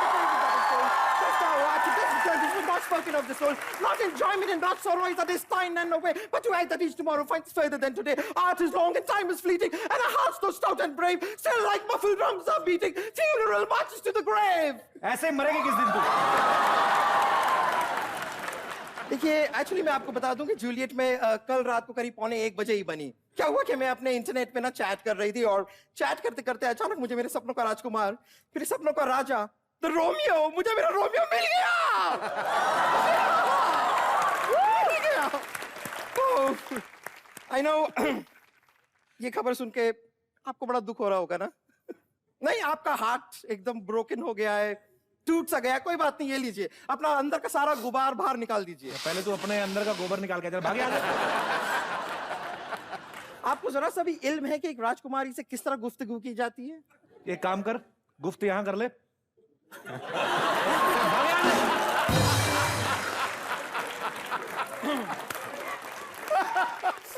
Speaker 1: Just our watch. Just return. This was not spoken of the soul. Not enjoyment and not sorrow is a destined and no way. But to add that each tomorrow finds further than today. Art is long and time is fleeting, and a heart so stout and brave, still like muffled drums are beating. Funeral marches to the grave.
Speaker 3: ऐसे मरेगी किस दिन तू?
Speaker 1: देखिए, actually मैं आपको बता दूं कि जूलियट में कल रात को करीब 1:45 बजे ही बनी. क्या हुआ कि मैं अपने इंटरनेट पे ना चैट कर रही थी और चैट करते करते अचानक मुझे मेरे सपनों का राजकुमार, फिर सपनों का राजा, द रोमियो, मुझे मेरा रोमियो मिल गया. I know. ये खबर सुन के आपको बड़ा दुख हो रहा होगा ना? नहीं, आपका हार्ट एकदम ब्रोकन हो गया है, टूट सा गया. कोई बात नहीं, ये लीजिए, अपना अंदर का सारा गुबार बाहर निकाल दीजिए.
Speaker 3: पहले तू अपने अंदर का गोबर निकाल के चल भाग यहाँ से.
Speaker 1: आपको जरा सा भी इल्म है कि एक राजकुमारी से किस तरह गुफ्तगू की जाती है?
Speaker 3: एक काम कर, गुफ्त यहाँ कर ले.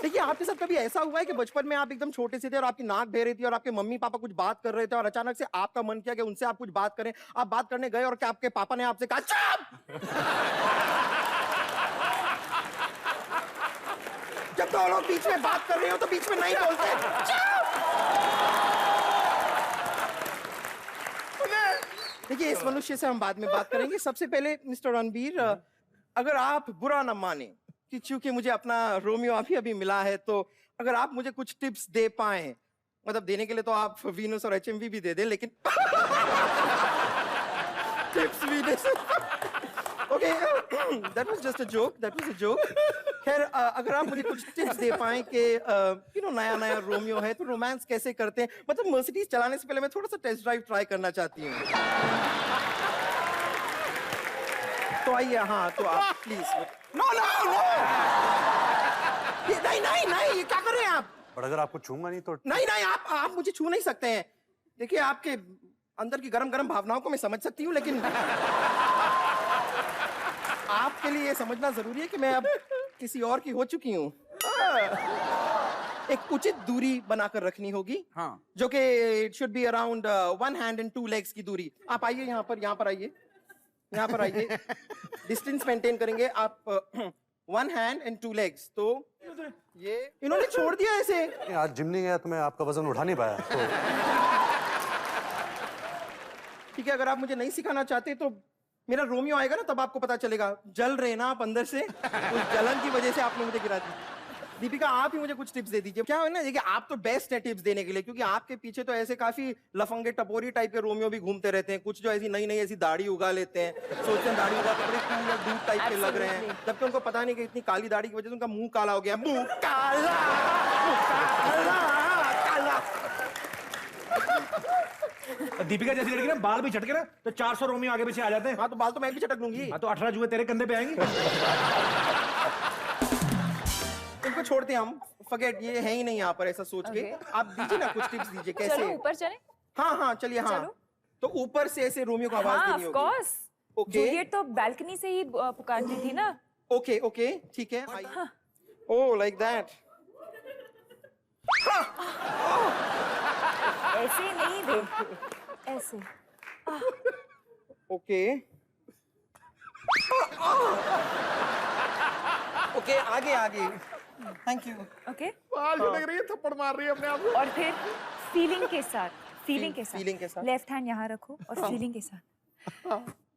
Speaker 1: देखिए, आपके साथ कभी ऐसा हुआ है कि बचपन में आप एकदम छोटे से थे और आपकी नाक बह रही थी और आपके मम्मी पापा कुछ बात कर रहे थे और अचानक से आपका मन किया कि उनसे आप कुछ बात करें, आप बात करने गए और क्या आपके पापा ने आपसे कहा चुप? जब दो लोग बीच में बात कर रहे हो तो बीच में नहीं बोलते. देखिए, इस मनुष्य से हम बाद में बात करेंगे. सबसे पहले मिस्टर रणबीर, अगर आप बुरा न माने कि चूंकि मुझे अपना रोमियो अभी अभी मिला है, तो अगर आप मुझे कुछ टिप्स दे पाए, मतलब देने के लिए तो आप वीनस और एचएमवी भी दे दें, लेकिन टिप्स भी दे. Okay, that was just a joke. खैर, अगर आप मुझे कुछ टिप्स दे पाए कि नया नया रोमियो है तो रोमांस कैसे करते हैं, मतलब मर्सिडीज चलाने से पहले मैं थोड़ा सा टेस्ट ड्राइव ट्राई करना चाहती हूँ. तो आइए. हाँ, तो आप प्लीज. नो, नहीं, ये क्या कर रहे हैं आप?
Speaker 5: पर अगर आपको छूंगा नहीं तो?
Speaker 1: नहीं, आप मुझे छू नहीं सकते हैं. देखिए, आपके अंदर की गरम गरम भावनाओं को मैं समझ सकती हूँ, लेकिन आपके लिए ये समझना जरूरी है कि मैं अब किसी और की हो चुकी हूँ. एक उचित दूरी बनाकर रखनी होगी. हाँ. जो कि it should be around 1 hand and 2 legs की दूरी. आप आइए यहाँ पर आइए. डिस्टेंस मेंटेन करेंगे आप. 1 hand and 2 legs. तो ये इन्होंने छोड़ दिया ऐसे.
Speaker 5: आज जिम नहीं गया तो मैं आपका वजन उठा नहीं पाया. तो
Speaker 1: ठीक है, अगर आप मुझे नहीं सिखाना चाहते तो मेरा रोमियो आएगा ना, तब आपको पता चलेगा. जल रहे ना आप अंदर से, उस जलन की वजह से आपने मुझे गिरा दी. दीपिका, आप ही मुझे कुछ टिप्स दे दीजिए. क्या है ना, देखिए, आप तो बेस्ट है टिप्स देने के लिए, क्योंकि आपके पीछे तो ऐसे काफी लफंगे टपोरी टाइप के रोमियो भी घूमते रहते हैं. कुछ जो ऐसी नई ऐसी दाढ़ी उगा लेते हैं, सोचते हैं दाढ़ी उगा के बड़े कूल और दूध टाइप के लग रहे हैं, जबकि उनको पता नहीं कि इतनी काली दाढ़ी की वजह से उनका मुंह काला हो गया. मुंह काला.
Speaker 3: दीपिका जैसी लड़की ना बाल भी झटके ना तो 400 रोमियो आगे पीछे आ जाते हैं.
Speaker 1: हाँ, तो बाल तो मैं भी झटक लूंगी.
Speaker 3: हाँ, तो 18 जुए तेरे कंधे पे आएंगी.
Speaker 1: इनको छोड़ते हैं हम. फॉरगेट, ये है ही नहीं यहाँ पर ऐसा सोच के. आप दीजिए ना कुछ टिप्स दीजिए. कैसे?
Speaker 6: चलो ऊपर चलें?
Speaker 1: हाँ, चलिए. हाँ, तो ऊपर से ऐसे रोमियो को आवाज देनी होगी.
Speaker 6: Of course. जूलियट तो बालकनी से ही पुकारती थी ना.
Speaker 1: ओके, ठीक है. ओह, लाइक दैट.
Speaker 6: ऐसे नहीं दे, ऐसे.
Speaker 1: ओके, आगे. Thank you.
Speaker 6: ओके.
Speaker 2: बाल झटक रही है, थप्पड़ मार रही है अपने आप को.
Speaker 6: और फिर फीलिंग के साथ
Speaker 1: फीलिंग के साथ
Speaker 6: लेफ्ट हैंड यहाँ रखो और फीलिंग के साथ.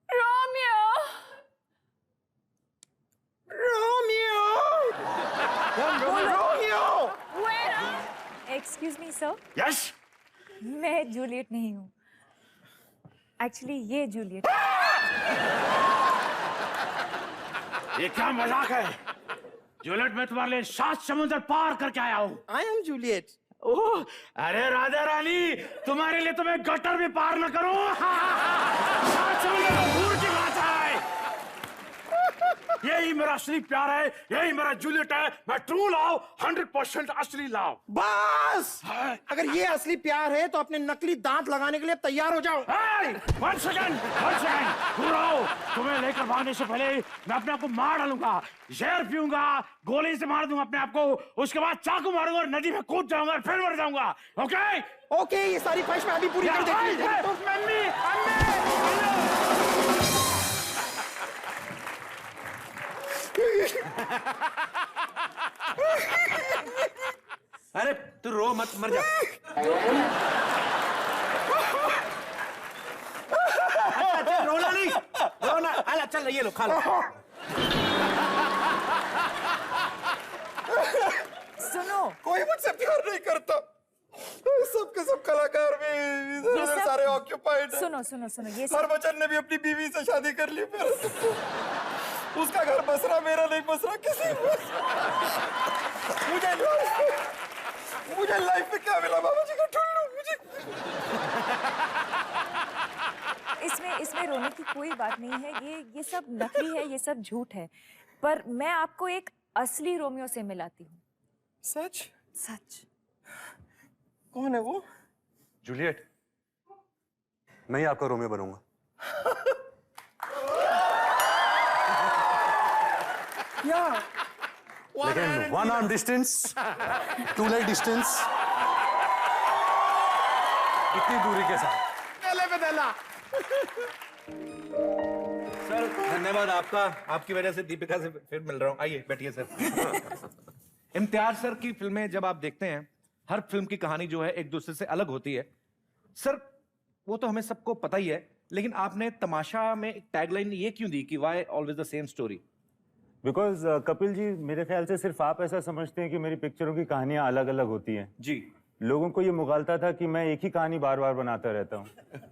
Speaker 4: Romeo,
Speaker 6: excuse me sir,
Speaker 3: yes,
Speaker 6: मैं जूलियट नहीं हूँ। एक्चुअली ये जूलियट।
Speaker 3: ये क्या मजाक है? जूलियट, मैं तुम्हारे लिए 7 समुद्र पार करके आया हूँ।
Speaker 1: I am Juliet.
Speaker 3: ओह, अरे राधा रानी, तुम्हारे लिए तो मैं गटर भी पार न करूं। 7 समुद्र तो दूर की बात है। यही मेरा असली प्यार है, यही मेरा जूलियट है। मैं ट्रू लव, 100% असली लव।
Speaker 1: बस, अगर ये असली प्यार है तो अपने नकली दांत लगाने के लिए तैयार हो जाओ।
Speaker 3: वन सेकंड, दूर आओ। तुम्हें लेकर भागने से पहले मैं अपने आप को मार डालूंगा, जहर पीऊंगा, गोली से मार दूंगा अपने आप को, उसके बाद चाकू मारूंगा और नदी में कूद जाऊंगा और फिर मर जाऊंगा। ओके
Speaker 1: ओके, ये सारी ख्वाहिश मैं अभी पूरी कर देती हूँ।
Speaker 3: अरे तू रो मत, मर जा। अच्छा, रोना नहीं, रोना। अला चल, ये लो, खा लो।
Speaker 6: सुनो,
Speaker 1: कोई मुझसे प्यार नहीं करता। सब के सब कलाकार भी
Speaker 6: ये सब-
Speaker 1: सारे ऑक्यूपाइड हैं।
Speaker 6: सुनो सुनो सुनो, ये सब
Speaker 1: हरभजन ने भी अपनी बीवी से शादी कर ली, फिर उसका घर बस रहा, मेरा नहीं बस रहा। किसी मुझे लाइफ में क्या मिला? बाबा जी का ठुल्लू। मुझे
Speaker 6: इसमें रोने की कोई बात नहीं है। ये सब नकली है, ये सब झूठ है। पर मैं आपको एक असली रोमियो से मिलाती हूँ।
Speaker 1: सच?
Speaker 6: सच।
Speaker 1: कौन है वो?
Speaker 5: जूलियट, मैं ही आपका रोमियो बनूंगा।
Speaker 1: या
Speaker 5: लेकिन 1 arm distance, 2 leg distance, इतनी दूरी के साथ।
Speaker 3: सर धन्यवाद आपका, आपकी वजह से दीपिका से फिर मिल रहा हूँ। आइए बैठिए सर। इम्तियाज सर की फिल्में जब आप देखते हैं, हर फिल्म की कहानी जो है एक दूसरे से अलग होती है। सर वो तो हमें सबको पता ही है, लेकिन आपने तमाशा में एक टैगलाइन ये क्यों दी कि why always the same story?
Speaker 10: Because Kapil ji, मेरे ख्याल से सिर्फ आप ऐसा समझते हैं कि मेरी पिक्चरों की कहानियां अलग अलग होती हैं।
Speaker 3: जी,
Speaker 10: लोगों को ये मुगालता था कि मैं एक ही कहानी बार बार बनाता रहता हूँ।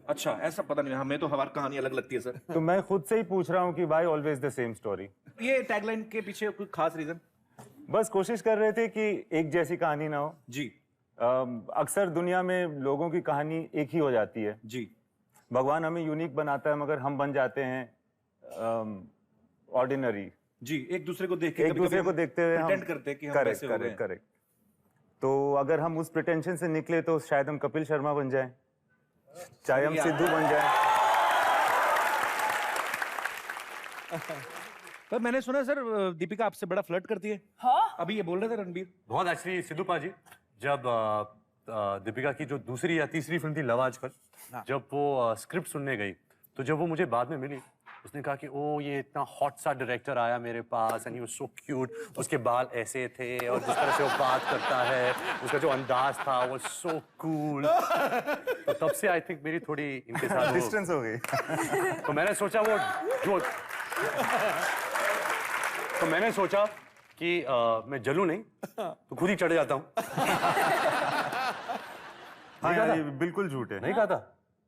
Speaker 3: अच्छा, ऐसा पता नहीं, हमें तो हमारी कहानी अलग लगती है सर।
Speaker 10: तो मैं खुद से ही पूछ रहा हूँ कि why always the same story.
Speaker 3: ये टैगलाइन के पीछे कोई खास रीजन?
Speaker 10: बस कोशिश कर रहे थे कि एक जैसी कहानी ना हो।
Speaker 3: जी।
Speaker 10: अक्सर दुनिया में लोगों की कहानी एक ही हो जाती है।
Speaker 3: जी।
Speaker 10: भगवान हमें यूनिक बनाता है, मगर हम बन जाते हैं ऑर्डिनरी।
Speaker 3: जी, एक दूसरे को देख के
Speaker 10: एक दूसरे को देखते हुए हम
Speaker 3: प्रिटेंड करते हैं कि हम वैसे हो गए हैं।
Speaker 10: करेक्ट। तो अगर हम उस प्रिटेंशन से निकले तो शायद हम कपिल शर्मा बन जाएं, चाहे हम सिद्धू बन जाएं।
Speaker 3: पर मैंने सुना सर दीपिका आपसे बड़ा फ्लर्ट करती है।
Speaker 6: हाँ?
Speaker 3: अभी ये बोल रहे थे रणबीर।
Speaker 5: बहुत एक्चुअली सिद्धू पाजी, जब दीपिका की जो दूसरी या तीसरी फिल्म थी लव आजकल, जब वो स्क्रिप्ट सुनने गई, तो जब वो मुझे बाद में मिली, उसने कहा कि ओ ये इतना हॉट सा डायरेक्टर आया मेरे पास and he was so cute, उसके बाल ऐसे थे और जिस तरह से वो बात करता है, उसका जो अंदाज था वो सो कूल। तो तब से आई थिंक मेरी थोड़ी इनके साथ
Speaker 10: डिस्टेंस हो गई।
Speaker 5: तो मैंने सोचा वो जो तो मैंने सोचा कि मैं जलूं नहीं तो खुद ही चढ़ जाता हूँ।
Speaker 10: हाँ यार, ये बिल्कुल झूठ है।
Speaker 5: नहीं कहा था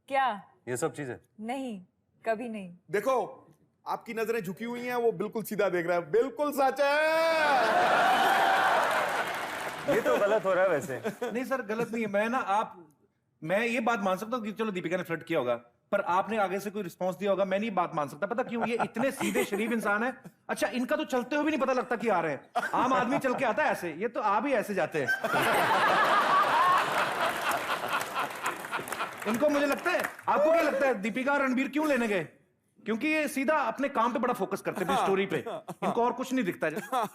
Speaker 6: क्या?
Speaker 5: ये सब चीजें
Speaker 6: नहीं, कभी नहीं।
Speaker 2: देखो, आपकी नजरें झुकी हुई हैं, वो बिल्कुल सीधा देख रहा है। बिल्कुल सच है।
Speaker 10: ये तो गलत हो रहा है वैसे।
Speaker 3: नहीं सर, गलत नहीं है। मैं ये बात मान सकता हूँ कि चलो दीपिका ने फ्लर्ट किया होगा, पर आपने आगे से कोई रिस्पांस दिया होगा, मैं नहीं बात मान सकता। पता क्यों? ये इतने सीधे शरीफ इंसान है। अच्छा, इनका तो चलते हुए भी नहीं पता लगता कि आ रहे हैं। आम आदमी चल के आता है ऐसे, ये तो आ भी ऐसे जाते हैं। इनको मुझे लगता है, आपको क्या लगता है दीपिका और रणबीर क्यों लेने गए? क्योंकि ये सीधा अपने काम पे बड़ा फोकस करते हैं, स्टोरी पे। इनको और कुछ नहीं दिखता।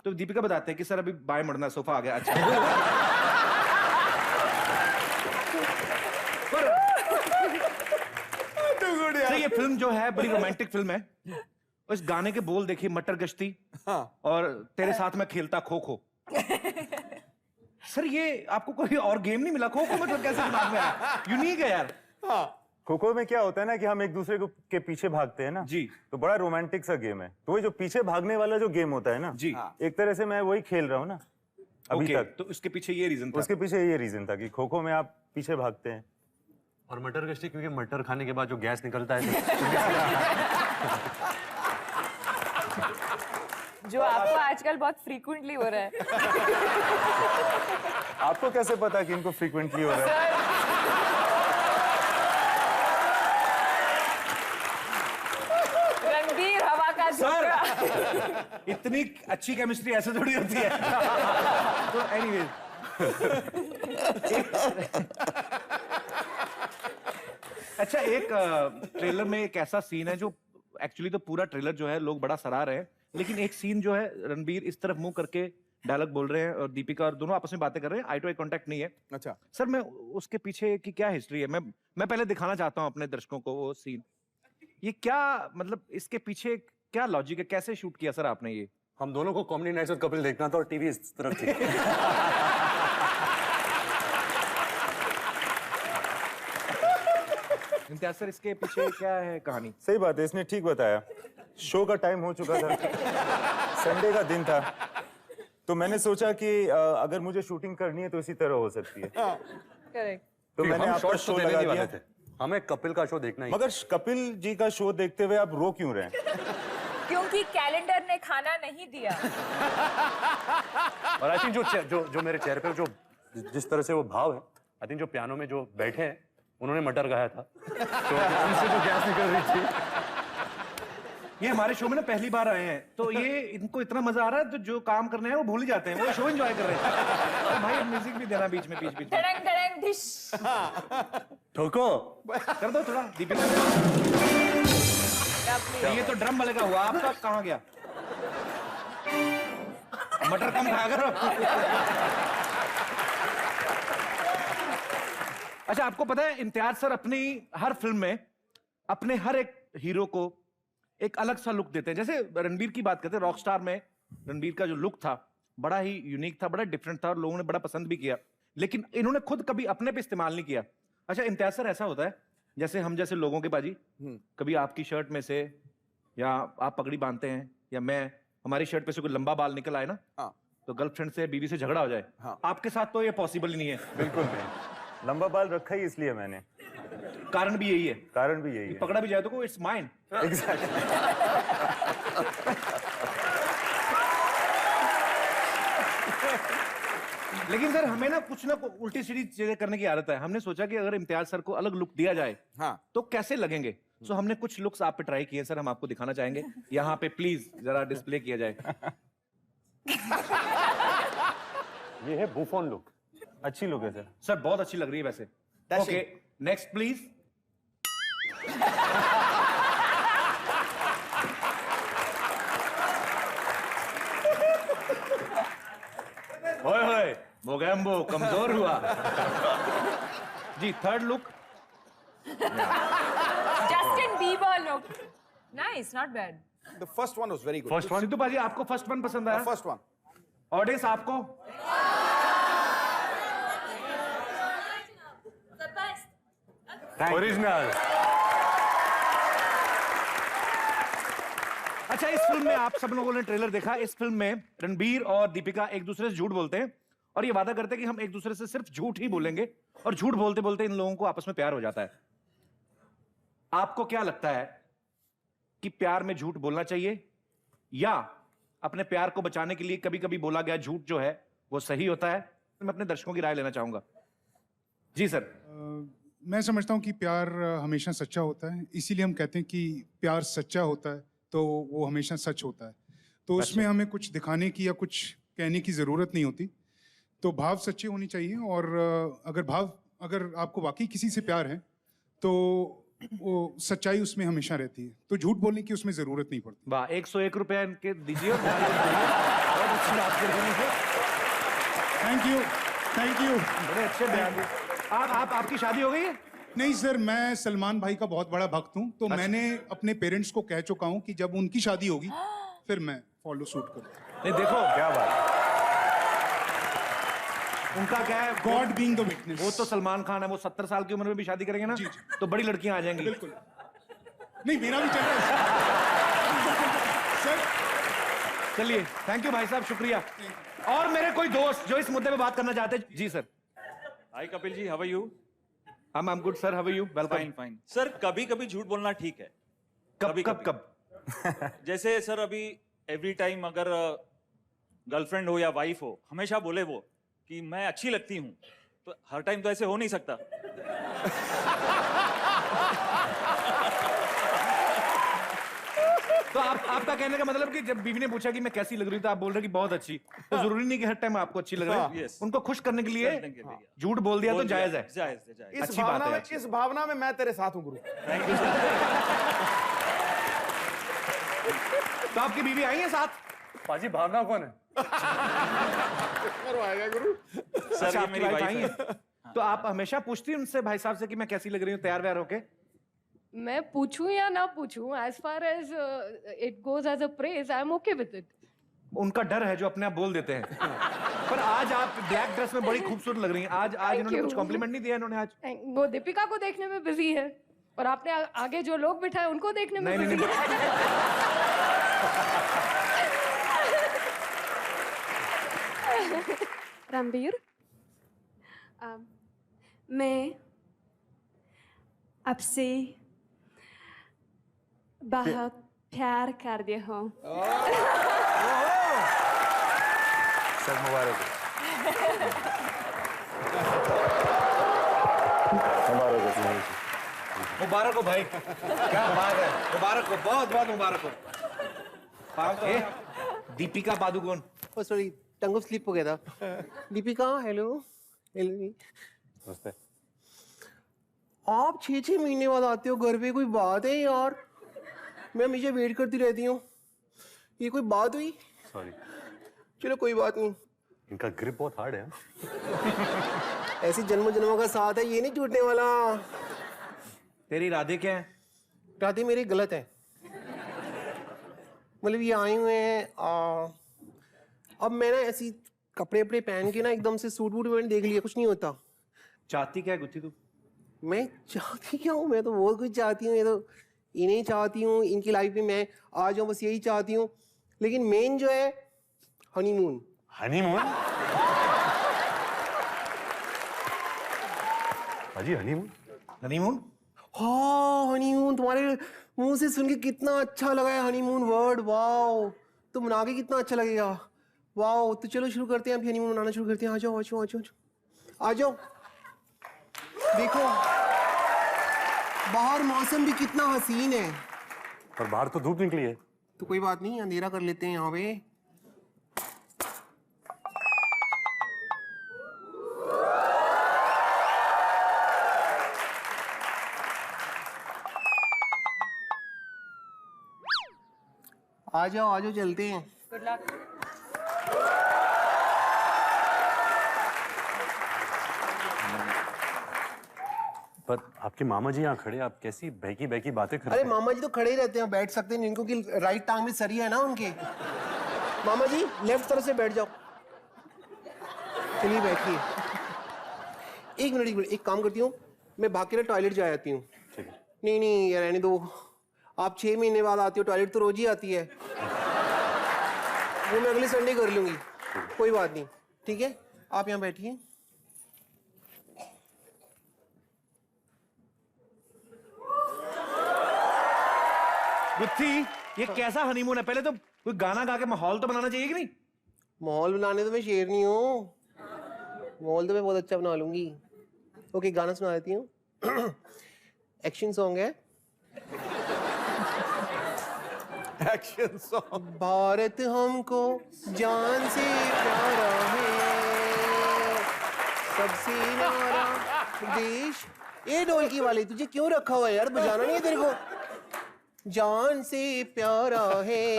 Speaker 3: तो दीपिका बताते हैं कि सर अभी बाएं मुड़ना, सोफा आ गया। अच्छा। सर ये फिल्म जो है बड़ी रोमांटिक फिल्म है। उस गाने के बोल देखिए, मटर गश्ती और तेरे साथ में खेलता खो खो। सर ये आपको कोई और गेम नहीं मिला? खो खो मतलब कैसे दिमाग में आया? यूनिक है यार।
Speaker 10: खो खो में क्या होता है ना कि हम एक दूसरे को के पीछे भागते हैं ना
Speaker 3: जी,
Speaker 10: तो बड़ा रोमांटिक सा गेम है। तो वो जो पीछे भागने वाला जो गेम होता है ना
Speaker 3: जी,
Speaker 10: एक तरह से मैं वही खेल रहा हूँ ना। अभी
Speaker 3: Okay,
Speaker 10: तक।
Speaker 3: तो उसके पीछे ये रीजन था।
Speaker 10: उसके पीछे ये रीजन था कि खो खो में आप पीछे भागते हैं।
Speaker 5: और मटर गश्ती, क्योंकि मटर खाने के बाद जो गैस निकलता है
Speaker 6: जो आपको आजकल बहुत फ्रीक्वेंटली हो रहा है।
Speaker 10: आपको कैसे पता कि इनको फ्रीक्वेंटली हो रहा है?
Speaker 6: रणबीर हवा का झोंका।
Speaker 3: इतनी अच्छी केमिस्ट्री ऐसे थोड़ी होती है। तो एनीवेज अच्छा, एक ट्रेलर में एक ऐसा सीन है जो एक्चुअली तो पूरा ट्रेलर जो है लोग बड़ा सराह रहे हैं, लेकिन एक सीन जो है रणबीर इस तरफ मुंह करके डायलॉग बोल रहे हैं और दीपिका और दोनों आपस में बातें कर रहे हैं, आई टू आई कांटेक्ट नहीं है।
Speaker 2: अच्छा
Speaker 3: सर, मैं उसके पीछे की क्या हिस्ट्री है, मैं पहले दिखाना चाहता हूं अपने दर्शकों को वो सीन। ये क्या मतलब, इसके पीछे क्या लॉजिक है, कैसे शूट किया सर आपने ये?
Speaker 5: हम दोनों को कॉमेडी नाइट्स विद कपिल देखना था और टीवी इस तरफ थी।
Speaker 3: इम्तियाज सर, इसके पीछे क्या है कहानी?
Speaker 10: सही बात है, इसने ठीक बताया। शो का टाइम हो चुका था, संडे का दिन था, तो मैंने सोचा कि अगर मुझे शूटिंग करनी है तो इसी तरह हो सकती है।
Speaker 6: करेक्ट।
Speaker 10: तो मैंने आपका शो लगा दिया।
Speaker 5: हमें कपिल का शो देखना ही।
Speaker 10: मगर कपिल जी का शो देखते हुए आप रो क्यों रहे हैं?
Speaker 6: क्योंकि कैलेंडर ने खाना नहीं दिया।
Speaker 5: और आई थिंक जो मेरे चेहरे पे जो जिस तरह से वो भाव है, आई थिंक जो पियानो में जो बैठे हैं उन्होंने मटर गाया था, तो उनसे जो गैस निकल रही थी।
Speaker 3: ये हमारे शो में ना पहली बार आए हैं, तो ये इनको इतना मजा आ रहा है तो जो काम करने हैं वो भूल ही जाते हैं, वो शो एंजॉय कर रहे हैं। और भाई म्यूजिक भी देना बीच में
Speaker 6: धड़ंग धड़ंग धिश।
Speaker 5: ठोको
Speaker 3: कर दो थोड़ा दीपिका। ये तो ड्रम वाले का हुआ, आपका कहाँ गया? मटर कम खाया करो। अच्छा, आपको पता है इम्तियाज सर अपनी हर फिल्म में अपने हर एक हीरो को एक अलग सा लुक देते हैं। जैसे रणबीर की बात करते हैं, रॉकस्टार में रणबीर का जो लुक था बड़ा ही यूनिक था, बड़ा डिफरेंट था और लोगों ने बड़ा पसंद भी किया, लेकिन इन्होंने खुद कभी अपने पे इस्तेमाल नहीं किया। अच्छा इम्तियाज सर, ऐसा होता है जैसे हम जैसे लोगों के बाजी, कभी आपकी शर्ट में से या आप पगड़ी बांधते हैं या मैं, हमारी शर्ट पे से कोई लंबा बाल निकल आए ना, तो गर्लफ्रेंड से बीवी से झगड़ा हो जाए। आपके साथ तो ये पॉसिबल ही नहीं है।
Speaker 10: बिल्कुल नहीं, लंबा बाल रखा ही इसलिए मैंने।
Speaker 3: कारण भी यही है।
Speaker 10: कारण भी यही है।
Speaker 3: पकड़ा भी जाए तो इट्स माइन।
Speaker 10: एग्जैक्टली।
Speaker 3: लेकिन सर हमें ना कुछ उल्टी सीधी चीजें करने की आदत है। हमने सोचा कि अगर इम्तियाज सर को अलग लुक दिया जाए तो कैसे लगेंगे। सो हमने कुछ लुक्स आप पे ट्राई किए सर, हम आपको दिखाना चाहेंगे। यहाँ पे प्लीज जरा डिस्प्ले किया जाए।
Speaker 10: ये है बूफोन लुक। अच्छी लुक है सर।
Speaker 3: सर बहुत अच्छी लग रही है वैसे। Okay, next please. ओए होए, मोगैम्बो कमजोर हुआ। जी, third look.
Speaker 6: Justin Bieber look. Nice, not bad.
Speaker 2: The first one was very good.
Speaker 3: First one. Sidhu बाजी, आपको फर्स्ट वन पसंद आया?
Speaker 2: First one.
Speaker 3: ऑडियंस आपको?
Speaker 5: ओरिजिनल।
Speaker 3: अच्छा, इस फिल्म में आप सब लोगों ने ट्रेलर देखा। इस फिल्म में रणबीर और दीपिका एक दूसरे से झूठ बोलते हैं और ये वादा करते हैं कि हम एक दूसरे से सिर्फ झूठ ही बोलेंगे, और झूठ बोलते बोलते इन लोगों को आपस में प्यार हो जाता है। आपको क्या लगता है कि प्यार में झूठ बोलना चाहिए या अपने प्यार को बचाने के लिए कभी कभी बोला गया झूठ जो है वो सही होता है? मैं अपने दर्शकों की राय लेना चाहूंगा। जी सर।
Speaker 11: मैं समझता हूँ कि प्यार हमेशा सच्चा होता है, इसीलिए हम कहते हैं कि प्यार सच्चा होता है तो वो हमेशा सच होता है। तो उसमें हमें कुछ दिखाने की या कुछ कहने की ज़रूरत नहीं होती। तो भाव सच्चे होने चाहिए, और अगर आपको वाकई किसी से प्यार है तो वो सच्चाई उसमें हमेशा रहती है, तो झूठ बोलने की उसमें ज़रूरत नहीं पड़ती।
Speaker 3: वाह, 101 रुपया इनके दीजिए। बहुत अच्छी बात कर रहे हैं।
Speaker 11: Thank you, thank you.
Speaker 3: बड़े अच्छे बयान दिए। आपकी शादी हो गई है?
Speaker 11: नहीं सर, मैं सलमान भाई का बहुत बड़ा भक्त हूँ, तो मैंने अपने पेरेंट्स को कह चुका हूँ कि जब उनकी शादी होगी फिर मैं फॉलो सूट करूँ।
Speaker 3: नहीं देखो
Speaker 10: क्या बात।
Speaker 3: उनका क्या है,
Speaker 11: गॉड बीइंग द विटनेस।
Speaker 3: वो तो सलमान खान है, वो 70 साल की उम्र में भी शादी करेंगे ना, तो बड़ी लड़कियां आ जाएंगी।
Speaker 11: बिल्कुल नहीं, मेरा भी चल रहा है सर।
Speaker 3: चलिए, थैंक यू भाई साहब, शुक्रिया। और मेरे कोई दोस्त जो इस मुद्दे पे बात करना चाहते हैं? जी sir.
Speaker 12: Hi Kapil ji, how are you?
Speaker 3: I am good sir, how are you? Welcome.
Speaker 12: Fine fine sir, कभी कभी झूठ बोलना ठीक है।
Speaker 3: कब?
Speaker 12: जैसे सर अभी एवरी टाइम अगर गर्लफ्रेंड हो या वाइफ हो, हमेशा बोले वो कि मैं अच्छी लगती हूँ, तो हर टाइम तो ऐसे हो नहीं सकता।
Speaker 3: तो आपका कहने का मतलब कि जब बीवी ने पूछा कि मैं कैसी लग रही हूँ तो आप बोल रहे कि बहुत अच्छी, तो जरूरी नहीं कि हर टाइम आपको अच्छी लग रही है।
Speaker 12: Yes.
Speaker 3: उनको खुश करने के लिए झूठ बोल दिया तो जायज है।
Speaker 2: इस
Speaker 3: अच्छी बात है।
Speaker 2: इस भावना में मैं तेरे साथ हूँ गुरु।
Speaker 12: Thank you sir.
Speaker 3: तो आपकी बीवी आई है साथ?
Speaker 5: पाजी भावना कौन है?
Speaker 2: आएगा गुरु।
Speaker 12: सर
Speaker 3: अच्छा,
Speaker 12: ये
Speaker 3: आपकी
Speaker 12: मेरी
Speaker 3: वाइफ
Speaker 12: वाइफ
Speaker 3: आई
Speaker 12: है।
Speaker 3: है? तो आप हमेशा पूछती हैं उनसे भाई साहब से कि मैं कैसी लग रही हूँ तैयार व्यार होके?
Speaker 9: मैं पूछूं या ना पूछूं, as far as it goes as a praise, I am okay with it.
Speaker 3: उनका डर है जो अपने आप बोल देते हैं। पर आज आप ब्लैक ड्रेस में बड़ी खूबसूरत लग रही हैं। आज इन्होंने
Speaker 9: you.
Speaker 3: कुछ कॉम्प्लीमेंट नहीं दिया इन्होंने आज?
Speaker 9: वो दीपिका को देखने में बिजी है और आपने आगे जो लोग बिठाए उनको देखने में
Speaker 3: नहीं,
Speaker 9: बिजी है। रणबीर, मैं आपसे बहुत प्यार करती हूँ।
Speaker 10: सब मुबारक हो।
Speaker 3: मुबारक हो भाई, क्या बात है, मुबारक हो, बहुत बहुत मुबारक हो। दीपिका पादुकोण।
Speaker 1: ओ सॉरी, टंग ऑफ स्लिप हो गया था। दीपिका, हेलो।
Speaker 10: नमस्ते।
Speaker 1: आप 6-6 महीने बाद आते हो घर पे, कोई बात है यार? मैं हमेशा वेट करती रहती हूँ। ये कोई बात हुई?
Speaker 10: सॉरी।
Speaker 1: चलो कोई बात नहीं।
Speaker 10: इनका ग्रिप बहुत हार्ड है।
Speaker 1: ऐसी जन्म जन्मों का साथ है, ये नहीं टूटने वाला।
Speaker 3: तेरी इरादे क्या है?
Speaker 1: इरादे मेरे गलत है। मतलब ये आए हुए हैं, अब मैं ना ऐसी कपड़े वपड़े पहन के ना एकदम से सूट वूट मैंने देख लिया, कुछ नहीं होता।
Speaker 3: चाहती क्या है गुत्थी तू?
Speaker 1: मैं चाहती क्या हूँ? मैं तो बहुत कुछ चाहती हूँ। ये तो इन्हें चाहती हूँ, इनकी लाइफ में मैं आ जाऊँ, बस यही चाहती हूँ। लेकिन मेन जो है हनीमून।
Speaker 10: हनीमून? अजी हनीमून?
Speaker 3: हनीमून?
Speaker 1: हाँ हनीमून, तुम्हारे मुंह से सुन के कितना अच्छा लगा है हनीमून वर्ड। वाओ, तुम मना के कितना अच्छा लगेगा। वाओ, तो चलो शुरू करते हैं, अभी हनीमून मनाना शुरू करते हैं। आ जाओ आ जाओ आ जाओ आ जाओ। देखो बाहर मौसम भी कितना हसीन है।
Speaker 10: पर बाहर तो धूप निकली है।
Speaker 1: तो कोई बात नहीं, अंधेरा कर लेते हैं यहाँ पे। आ जाओ चलते हैं।
Speaker 6: Good luck.
Speaker 10: पर आपके मामा जी यहाँ खड़े, आप कैसी बहकी बहकी बातें कर रहे
Speaker 1: अरे
Speaker 10: हैं?
Speaker 1: मामा जी तो खड़े ही रहते हैं, बैठ सकते हैं इनको कि राइट टांग में सरिया है ना उनके। मामा जी लेफ्ट तरफ से बैठ जाओ। चलिए बैठिए। एक मिनट, एक काम करती हूँ, मैं भाग के ना टॉयलेट जा आती हूँ।
Speaker 10: ठीक है।
Speaker 1: नहीं यार रहने दो, आप 6 महीने बाद आती हो, टॉयलेट तो रोज ही आती है। वो मैं अगले संडे कर लूंगी, कोई बात नहीं। ठीक है, आप यहाँ बैठिए।
Speaker 3: गुत्थी, ये कैसा हनीमून है? पहले तो कोई गाना गा के माहौल तो बनाना चाहिए कि नहीं?
Speaker 1: माहौल बनाने तो मैं शेरनी हूँ, माहौल तो मैं बहुत अच्छा बना लूंगी। ओके, गाना सुना देती हूँ। एक्शन सॉन्ग है।
Speaker 2: Action song.
Speaker 1: भारत हमको जान से प्यारा है, सबसे न्यारा देश। ये ढोलकी वाले तुझे क्यों रखा हुआ है यार, बजाना नहीं है तेरे को? जान से प्यारा है।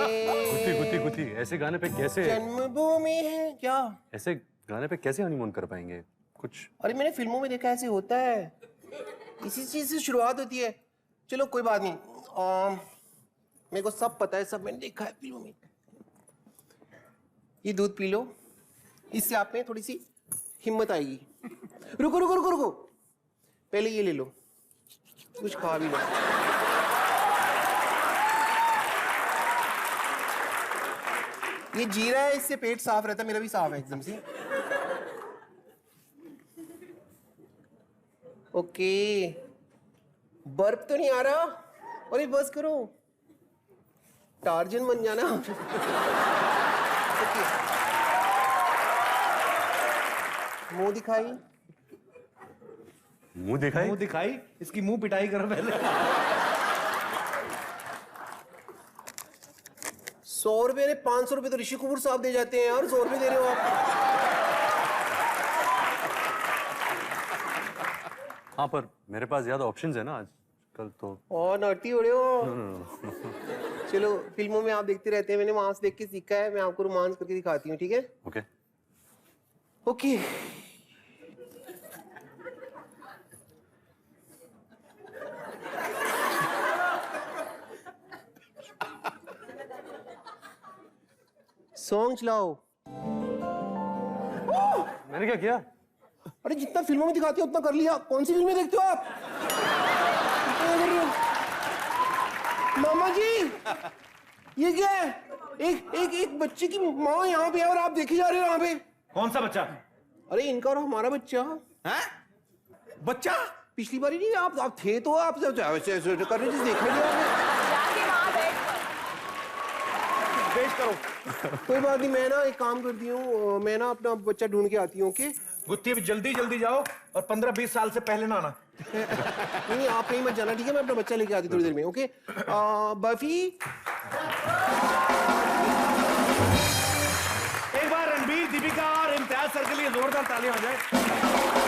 Speaker 10: गुत्ती, ऐसे गाने पे कैसे
Speaker 1: जन्मभूमि है क्या?
Speaker 10: ऐसे गाने पे कैसे हनीमून कर पाएंगे कुछ?
Speaker 1: अरे मैंने फिल्मों में देखा ऐसे होता है, इसी चीज से शुरुआत होती है। चलो कोई बात नहीं, मेरे को सब पता है, सब मैंने देखा है फिल्मों में। ये दूध पी लो, इससे आप में थोड़ी सी हिम्मत आएगी। रुको रुको रुको रुको, पहले ये ले लो, कुछ खा भी लो। ये जीरा है, इससे पेट साफ रहता है, मेरा भी साफ है एकदम से। ओके, बर्फ तो नहीं आ रहा? अरे बस करो, टार्जन बन जाना। ओके, मुंह दिखाई।
Speaker 5: मुंह दिखाई?
Speaker 3: मुंह दिखाई? इसकी मुंह पिटाई करो पहले।
Speaker 1: 100 रुपए ने 500 रुपए तो ऋषि कपूर साहब दे जाते हैं यार, 100 रुपए दे रहे हो आप।
Speaker 5: हाँ, पर मेरे पास ज्यादा ऑप्शंस है ना आजकल तो।
Speaker 1: और नॉटी हो रहे हो। चलो, फिल्मों में आप देखते रहते हैं, मैंने वहां से देख के सीखा है, मैं आपको रोमांस करके दिखाती हूँ, ठीक है?
Speaker 5: ओके।
Speaker 1: ओके। सॉन्ग चलाओ।
Speaker 5: मैंने क्या किया?
Speaker 1: अरे जितना फिल्मों में दिखाती हो उतना कर लिया। कौन सी फिल्में देखते हो आप? मामा जी, ये क्या है? एक बच्चे की माँ यहाँ पे है और आप देखे जा रहे हो यहाँ पे।
Speaker 3: कौन सा बच्चा?
Speaker 1: अरे इनका और हमारा बच्चा है। बच्चा पिछली बार ही नहीं, आप थे तो आप कर रहे थे, देखा नहीं
Speaker 3: पेश करो।
Speaker 1: कोई बात नहीं, मैं ना एक काम करती हूँ, मैं ना अपना बच्चा ढूंढ के आती हूँ। ओके
Speaker 3: गुत्ती, अभी जल्दी जल्दी जाओ और 15-20 साल से पहले ना आना।
Speaker 1: नहीं, आप कहीं मत जाना, ठीक है? मैं अपना बच्चा लेके आती थोड़ी देर में। Okay buffy.
Speaker 3: एक बार रणबीर, दीपिका और इम्तियाज सर के लिए जोरदार तालियां हो जाए।